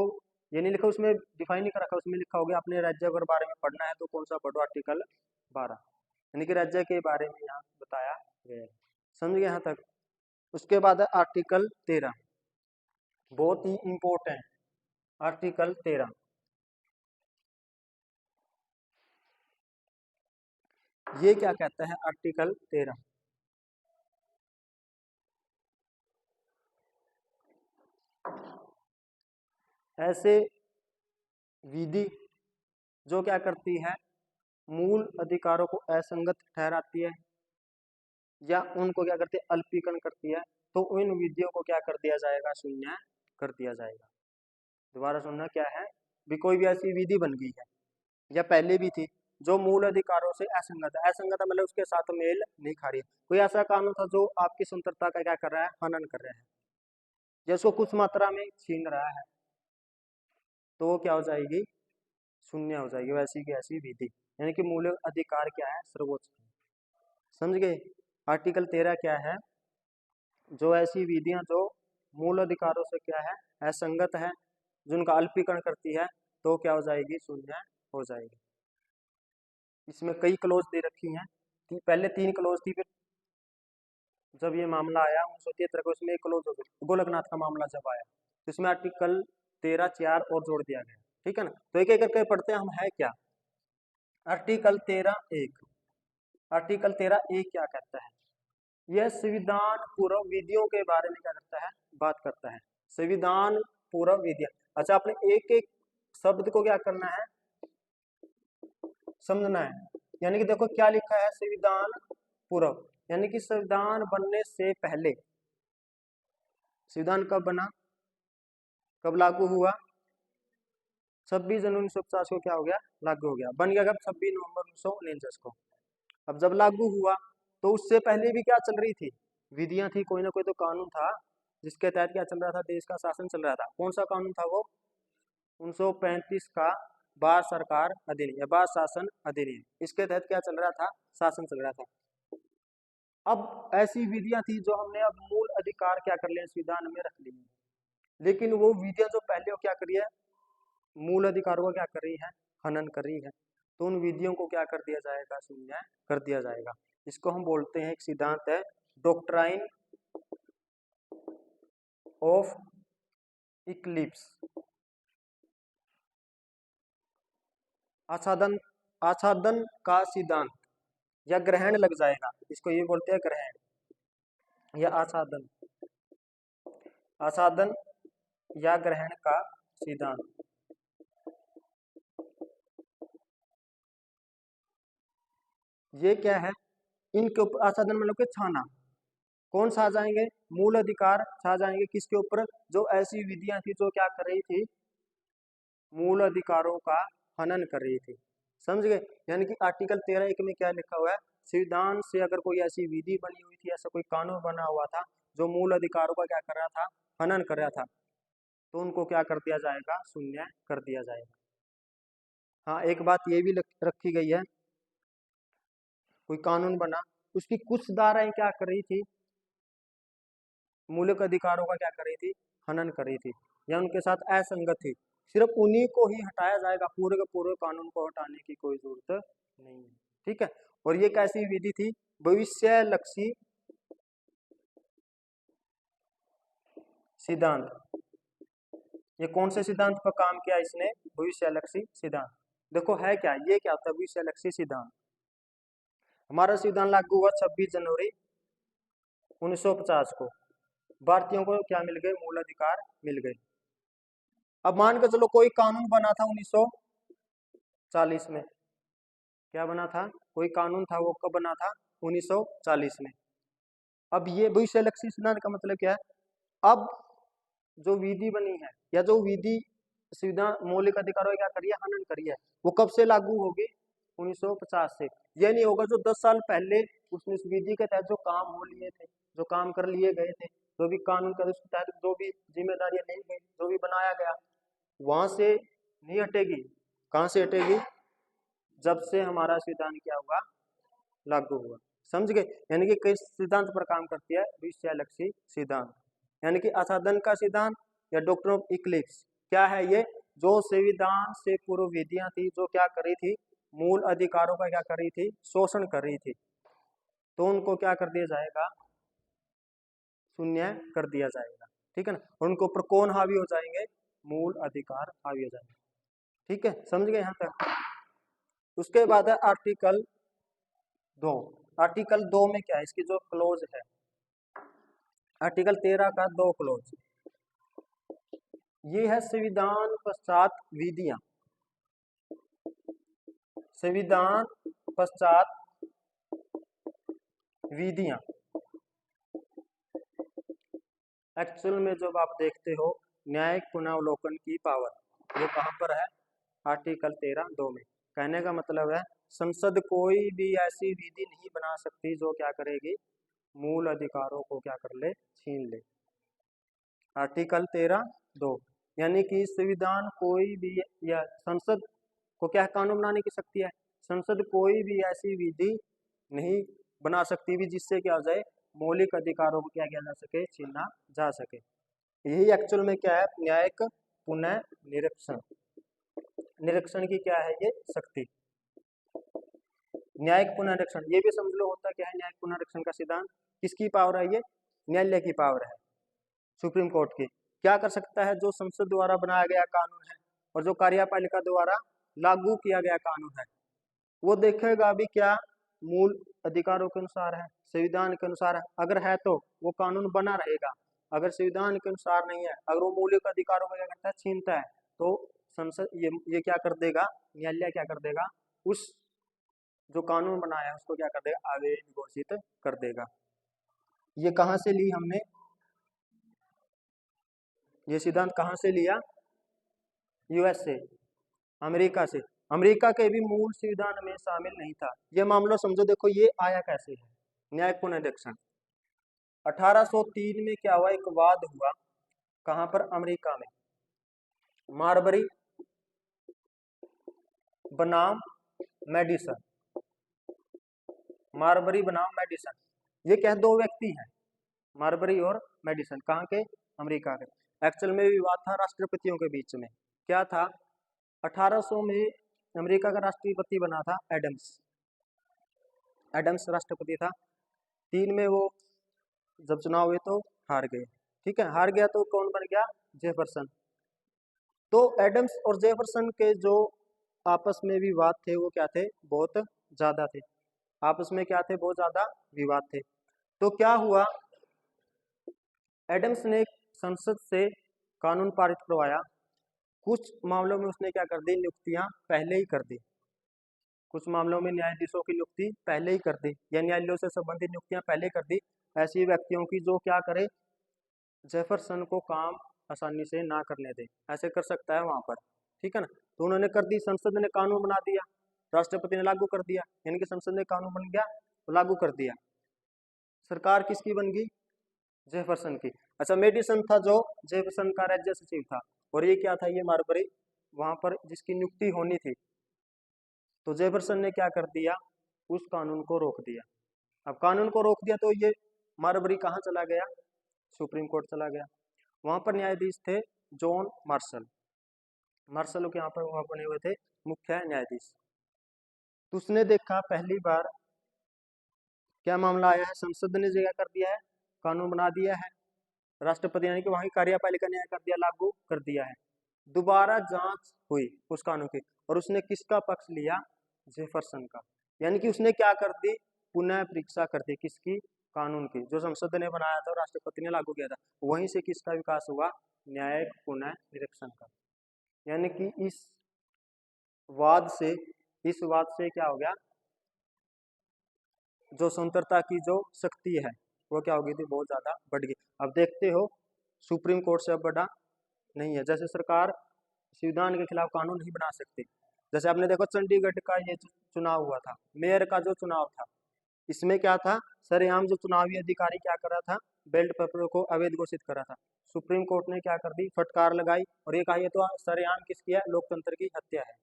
ये नहीं लिखा, उसमें डिफाइन नहीं कर रखा, उसमें लिखा होगा अपने राज्य के बारे में पढ़ना है तो कौन सा पढ़ो, आर्टिकल 12, यानी कि राज्य के बारे में यहाँ बताया गया है। समझ गए यहाँ तक। उसके बाद है आर्टिकल 13, बहुत ही इंपॉर्टेंट, आर्टिकल 13। ये क्या कहता है, आर्टिकल 13, ऐसे विधि जो क्या करती है, मूल अधिकारों को असंगत ठहराती है या उनको क्या करती है, अल्पीकरण करती है, तो इन विधियों को क्या कर दिया जाएगा, शून्य कर दिया जाएगा। दोबारा सुनना, क्या है भी, कोई भी ऐसी विधि बन गई है या पहले भी थी जो मूल अधिकारों से असंगत है, असंगत है मतलब उसके साथ मेल नहीं खा रही है, कोई ऐसा कानून था जो आपकी स्वतंत्रता का क्या कर रहा है, हनन कर रहा है, या उसको कुछ मात्रा में छीन रहा है, तो वो क्या हो जाएगी, शून्य हो जाएगी, वैसी की ऐसी विधि, यानी कि मूल अधिकार क्या है, सर्वोच्च है। समझ गए। आर्टिकल 13 क्या है, जो ऐसी विधियां जो मूल अधिकारों से क्या है, असंगत है, जिनका अल्पीकरण करती है, तो क्या हो जाएगी, शून्य हो जाएगी। इसमें कई क्लोज दे रखी हैं, पहले 3 क्लोज थी, फिर जब ये मामला आया 1973 को, इसमें एक क्लोज हो गई, गोलकनाथ का मामला जब आया, तो इसमें आर्टिकल 13 4 और जोड़ दिया गया, ठीक है ना। तो एक एक करके पढ़ते हैं हम, है क्या, आर्टिकल 13 1, आर्टिकल 13 1 क्या कहता है, यह संविधान पूर्व विधियों के बारे में क्या करता है, बात करता है, संविधान पूर्व विधियां। अच्छा, आपने एक एक शब्द को क्या करना है, समझना है, यानी कि देखो क्या लिखा है, संविधान पूर्व, यानी कि संविधान बनने से पहले, संविधान कब बना, कब लागू हुआ, 26 जनवरी 1950 को क्या हो गया, लागू हो गया, बन गया कब, 26 नवंबर 1949 को। अब जब लागू हुआ तो उससे पहले भी क्या चल रही थी, विधियां थी, कोई ना कोई तो कानून था जिसके तहत क्या चल रहा था, देश का शासन चल रहा था। कौन सा कानून था वो, 1935 का बाल सरकार अधिनियम या बाल शासन अधिनियम, इसके तहत क्या चल रहा था, शासन चल रहा था। अब ऐसी विधियां थी जो हमने अब मूल अधिकार क्या कर लिया, संविधान में रख ली, लेकिन वो विधियां जो पहले वो क्या करी है, मूल अधिकारों को क्या कर रही है, हनन कर रही है, तो उन विधियों को क्या कर दिया जाएगा, शून्य कर दिया जाएगा। इसको हम बोलते हैं, एक सिद्धांत है, डॉक्ट्राइन ऑफ इक्लिप्स, असाधन आच्छादन का सिद्धांत या ग्रहण लग जाएगा, इसको ये बोलते हैं ग्रहण या आच्छादन, आच्छादन या ग्रहण का सिद्धांत। ये क्या है, इनके ऊपर आच्छादन मतलब के छाना, कौन सा आ जाएंगे, मूल अधिकार छा जाएंगे किसके ऊपर, जो ऐसी विधियां थी जो क्या कर रही थी, मूल अधिकारों का हनन कर रही थी। समझ गए, यानी कि आर्टिकल 13(1) में क्या लिखा हुआ है, संविधान से अगर कोई ऐसी विधि बनी हुई थी, ऐसा कोई कानून बना हुआ था जो मूल अधिकारों का क्या कर रहा था, हनन कर रहा था, तो उनको क्या कर दिया जाएगा, शून्य कर दिया जाएगा। हाँ, एक बात ये भी रखी गई है, कोई कानून बना, उसकी कुछ धाराएं क्या कर रही थी, मौलिक अधिकारों का क्या कर रही थी, हनन कर रही थी या उनके साथ असंगत थी, सिर्फ उन्हीं को ही हटाया जाएगा, पूरे के पूरे कानून को हटाने की कोई जरूरत नहीं है। ठीक है, और ये कैसी विधि थी, भविष्य लक्षी सिद्धांत। ये कौन से सिद्धांत पर काम किया इसने, भविष्य लक्षी सिद्धांत। देखो है क्या, ये क्या होता है भविष्य लक्षी सिद्धांत, हमारा संविधान लागू हुआ 26 जनवरी 1950 को, भारतीयों को क्या मिल गए, मूल अधिकार मिल गए। अब मान के चलो कोई कानून बना था 1940 में, क्या बना था, कोई कानून था, वो कब बना था, 1940 में। अब ये भविष्य लक्षी सिद्धांत का मतलब क्या है, अब जो विधि बनी है या जो विधि संविधान मौलिक अधिकारों क्या करिए, हनन करिए, वो कब से लागू होगी, 1950 से। ये नहीं होगा जो 10 साल पहले उसने उस विधि के तहत जो काम हो लिए थे, जो काम कर लिए गए थे, जो भी कानून के तहत जो भी जिम्मेदारियां ली गई, जो भी बनाया गया, वहां से नहीं हटेगी। कहां से हटेगी, जब से हमारा संविधान क्या हुआ, लागू हुआ। समझ गए, यानी कि किस सिद्धांत पर काम करती है, विषयलक्षी सिद्धांत, यानी कि आच्छादन का सिद्धांत या डॉक्ट्रिन ऑफ इक्लिप्स। क्या है ये, जो संविधान से पूर्व विधियां थी जो क्या कर रही थी, मूल अधिकारों का क्या कर रही थी, शोषण कर रही थी, तो उनको क्या कर दिया जाएगा, शून्य कर दिया जाएगा। ठीक है ना, और उनके ऊपर कौन हावी हो जाएंगे, मूल अधिकार हावी हो जाएंगे। ठीक है, समझ गए यहाँ तक। उसके बाद है आर्टिकल 2। आर्टिकल 2 में क्या है, इसकी जो क्लोज है, आर्टिकल 13 का 2 क्लोज, ये है संविधान पश्चात विधियां, संविधान पश्चात विधियां। एक्चुअल में जब आप देखते हो न्यायिक पुनरावलोकन की पावर, वो कहां पर है, आर्टिकल 13(2) में। कहने का मतलब है संसद कोई भी ऐसी विधि नहीं बना सकती जो क्या करेगी, मूल अधिकारों को क्या कर ले, छीन ले। आर्टिकल 13(2) यानी कि संविधान कोई भी या संसद को क्या कानून बनाने की शक्ति है, संसद कोई भी ऐसी विधि नहीं बना सकती भी जिससे क्या हो जाए, मौलिक अधिकारों को क्या किया जा सके, छीना जा सके। यही एक्चुअल में क्या है, न्यायिक पुनः निरीक्षण, निरीक्षण की क्या है ये शक्ति, न्यायिक पुनरीक्षण। ये भी समझ लो होता क्या है न्यायिक पुनरीक्षण का सिद्धांत, किसकी पावर है ये, न्यायालय की पावर है, सुप्रीम कोर्ट की। क्या कर सकता है, जो संसद द्वारा बनाया गया कानून है और जो कार्यपालिका द्वारा लागू किया गया कानून है, वो देखेगा अभी क्या मूल अधिकारों के अनुसार है, संविधान के अनुसार है, अगर है तो वो कानून बना रहेगा, अगर संविधान के अनुसार नहीं है, अगर वो मौलिक अधिकारों को क्या करता है, छीनता है, तो संसद ये क्या कर देगा, न्यायालय क्या कर देगा, उस जो कानून बनाया है उसको क्या कर देगा, अवैध घोषित कर देगा। ये कहां से ली हमने, ये सिद्धांत कहां से लिया, यूएस से, अमेरिका से। अमेरिका के भी मूल संविधान में शामिल नहीं था ये मामला, समझो। देखो ये आया कैसे है, न्यायिक पुनरीक्षण। 1803 में क्या हुआ, एक वाद हुआ, कहां पर, अमेरिका में, मार्बरी बनाम मेडिसन, मार्बरी बनाम मेडिसन। ये क्या, दो व्यक्ति हैं, मार्बरी और मेडिसन, कहाँ के, अमेरिका के। एक्चुअल में विवाद था राष्ट्रपतियों के बीच में। क्या था, 1800 में अमेरिका का राष्ट्रपति बना था एडम्स, एडम्स राष्ट्रपति था। 3 में वो जब चुनाव हुए तो हार गए। ठीक है, हार गया तो कौन बन गया, जेफरसन। तो एडम्स और जेफरसन के जो आपस में विवाद थे वो क्या थे, बहुत ज्यादा थे। आपस में क्या थे, बहुत ज्यादा विवाद थे। तो क्या हुआ, एडम्स ने संसद से कानून पारित करवाया। कुछ मामलों में उसने क्या कर दी, नियुक्तियां पहले ही कर दी। कुछ मामलों में न्यायाधीशों की नियुक्ति पहले ही कर दी, या न्यायालयों से संबंधित नियुक्तियां पहले कर दी ऐसे व्यक्तियों की जो क्या करे, जेफरसन को काम आसानी से ना करने दे, ऐसे कर सकता है वहां पर, ठीक है ना। तो उन्होंने कर दी, संसद ने कानून बना दिया, राष्ट्रपति ने लागू कर दिया, यानी कि संसद ने कानून बन गया तो लागू कर दिया। सरकार किसकी बन गई, जेफरसन की। अच्छा, मेडिसन था जो जेफरसन का राज्य सचिव था, और ये क्या था, ये मार्बरी वहां पर जिसकी नियुक्ति होनी थी। तो जेफरसन ने क्या कर दिया, उस कानून को रोक दिया। अब कानून को रोक दिया तो ये मार्बरी कहाँ चला गया, सुप्रीम कोर्ट चला गया। वहां पर न्यायाधीश थे जॉन मार्शल, मार्शल के यहाँ पर वहां बने हुए थे मुख्य न्यायाधीश। तो उसने देखा पहली बार क्या मामला आया है, संसद ने क्या कर दिया है, कानून बना दिया है, राष्ट्रपति यानी कि वहां की कार्यपालिका ने कर दिया, लागू कर दिया है। दोबारा जांच हुई उस कानून की, और उसने किसका पक्ष लिया, जेफरसन का। यानी कि उसने क्या कर दी, पुनः परीक्षा कर दी, किसकी, कानून की, जो संसद ने बनाया था, राष्ट्रपति ने लागू किया था। वहीं से किसका विकास हुआ, न्यायिक पुनः निरीक्षण का। यानी कि इस वाद से क्या हो गया, जो स्वतंत्रता की जो शक्ति है वो क्या हो गई थी, बहुत ज्यादा बढ़ गई। अब देखते हो सुप्रीम कोर्ट से अब बड़ा नहीं है। जैसे सरकार संविधान के खिलाफ कानून नहीं बना सकती। जैसे आपने देखो चंडीगढ़ का ये चुनाव हुआ था, मेयर का जो चुनाव था, इसमें क्या था, सरेआम जो चुनावी अधिकारी क्या कर रहा था, बेल्ट पेपर को अवैध घोषित कर रहा था। सुप्रीम कोर्ट ने क्या कर दी, फटकार लगाई और ये कहा ये तो सरेआम किसकी है, लोकतंत्र की हत्या है।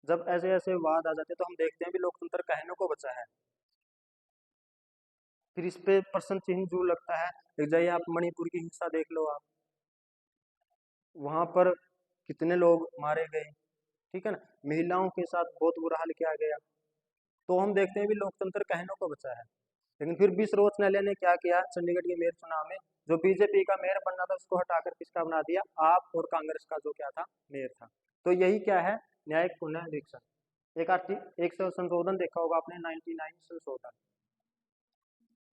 जब ऐसे ऐसे वाद आ जाते तो हम देखते हैं भी लोकतंत्र कहने को बचा है, फिर इस पे प्रश्न चिन्ह जो लगता है। एक जाइए आप मणिपुर की हिंसा देख लो, आप वहां पर कितने लोग मारे गए, ठीक है ना, महिलाओं के साथ बहुत बुरा हाल किया गया। तो हम देखते हैं भी लोकतंत्र कहने को बचा है। लेकिन फिर भी सर्वोच्च न्यायालय ने क्या किया, चंडीगढ़ के मेयर चुनाव में जो बीजेपी का मेयर बनना था उसको हटाकर किसका बना दिया, आप और कांग्रेस का जो क्या था, मेयर था। तो यही क्या है, न्यायिक पुनः निरीक्षण। एक संशोधन देखा होगा आपने, 99 संशोधन,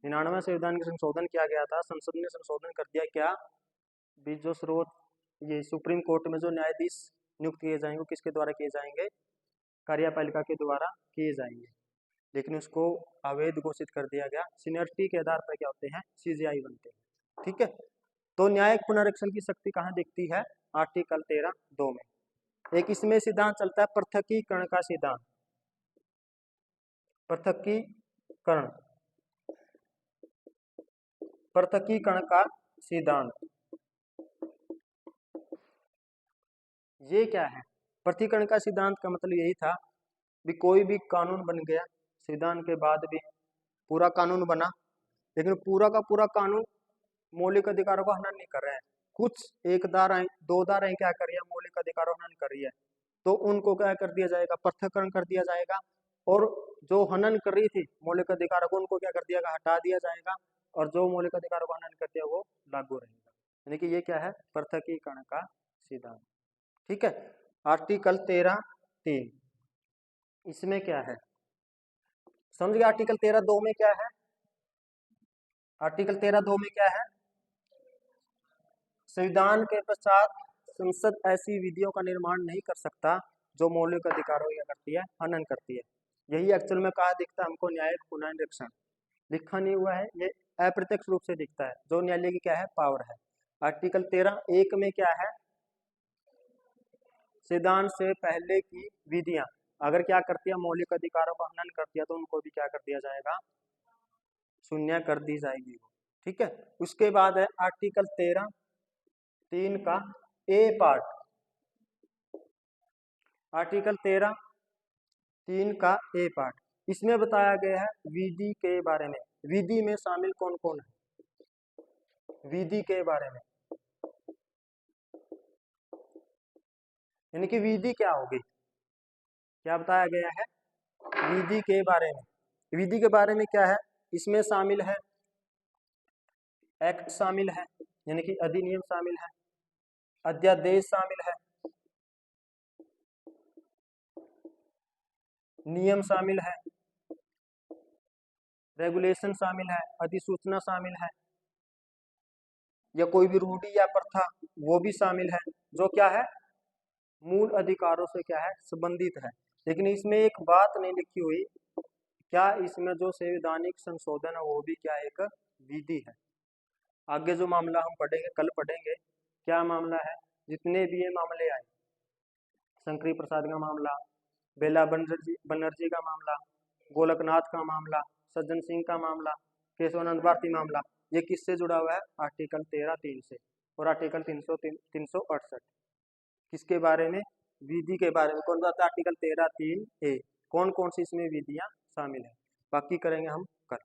99 संविधान का संशोधन किया गया था। संसद ने संशोधन कर दिया क्या, भी जो सर्वोच्च ये सुप्रीम कोर्ट में जो न्यायाधीश नियुक्त किए जाएंगे वो किसके द्वारा किए जाएंगे, कार्यपालिका के द्वारा किए जाएंगे। लेकिन उसको अवैध घोषित कर दिया गया। सीनियरिटी के आधार पर क्या होते हैं, सीजीआई बनते हैं, ठीक है। तो न्यायिक पुनरीक्षण की शक्ति कहाँ दिखती है, आर्टिकल 13(2) में। एक इसमें सिद्धांत चलता है पृथकीकरण का सिद्धांत, पृथकीकरण, पृथकीकरण का सिद्धांत। ये क्या है, पृथकीकरण का सिद्धांत का मतलब यही था भी कोई भी कानून बन गया, संविधान के बाद भी पूरा कानून बना, लेकिन पूरा का पूरा कानून मौलिक अधिकारों का हनन नहीं कर रहे हैं। कुछ एक धाराएं, दो धाराएं क्या कर रही है, मौलिक अधिकारों का हनन कर रही है। तो उनको क्या कर दिया जाएगा, पृथक्करण कर दिया जाएगा। और जो हनन कर रही थी मौलिक अधिकारों को, उनको क्या कर दिया, हटा दिया जाएगा। और जो मौलिक अधिकारों का हनन कर दिया वो लागू रहेगा। यानी कि ये क्या है, पृथकीकरण का सिद्धांत, ठीक है। आर्टिकल 13(3) इसमें क्या है, समझ गया। आर्टिकल 13(2) में क्या है, आर्टिकल 13(2) में क्या है, संविधान के पश्चात संसद ऐसी विधियों का निर्माण नहीं कर सकता जो मौलिक अधिकारों क्या करती है, हनन करती है। यही एक्चुअल में कहा दिखता है हमको, न्यायिक पुनः निरीक्षण लिखा नहीं हुआ है, ये अप्रत्यक्ष रूप से दिखता है, जो न्यायालय की क्या है, पावर है। आर्टिकल 13(1) में क्या है, संविधान से पहले की विधियां अगर क्या करती है, मौलिक अधिकारों का हनन करती है, तो उनको भी क्या कर दिया जाएगा, शून्य कर दी जाएगी, ठीक है। उसके बाद है आर्टिकल 13(3) का ए पार्ट, आर्टिकल 13(3) का ए पार्ट। इसमें बताया गया है विधि के बारे में। विधि में शामिल कौन कौन है, विधि के बारे में, यानी कि विधि क्या होगी, क्या बताया गया है, विधि के बारे में। विधि के बारे में क्या है, इसमें शामिल है एक्ट शामिल है, यानी कि अधिनियम शामिल है, अध्यादेश शामिल है, नियम शामिल है, रेगुलेशन शामिल है, अधिसूचना शामिल है, या कोई भी रूढ़ी या प्रथा वो भी शामिल है, जो क्या है मूल अधिकारों से क्या है संबंधित है। लेकिन इसमें एक बात नहीं लिखी हुई, क्या इसमें जो संवैधानिक संशोधन है वो भी क्या एक विधि है। आगे जो मामला हम पढ़ेंगे, कल पढ़ेंगे, क्या मामला है, जितने भी ये मामले आए, शंकरी प्रसाद का मामला, बेला बनर्जी का मामला, गोलकनाथ का मामला, सज्जन सिंह का मामला, केशवानंद भारती मामला, ये किससे जुड़ा हुआ है आर्टिकल 13(3) से और आर्टिकल 368 किसके बारे में, विधि के बारे में। कौन सा था आर्टिकल 13(3)(a), कौन कौन सी इसमें विधियां शामिल है, बाकी करेंगे हम कल।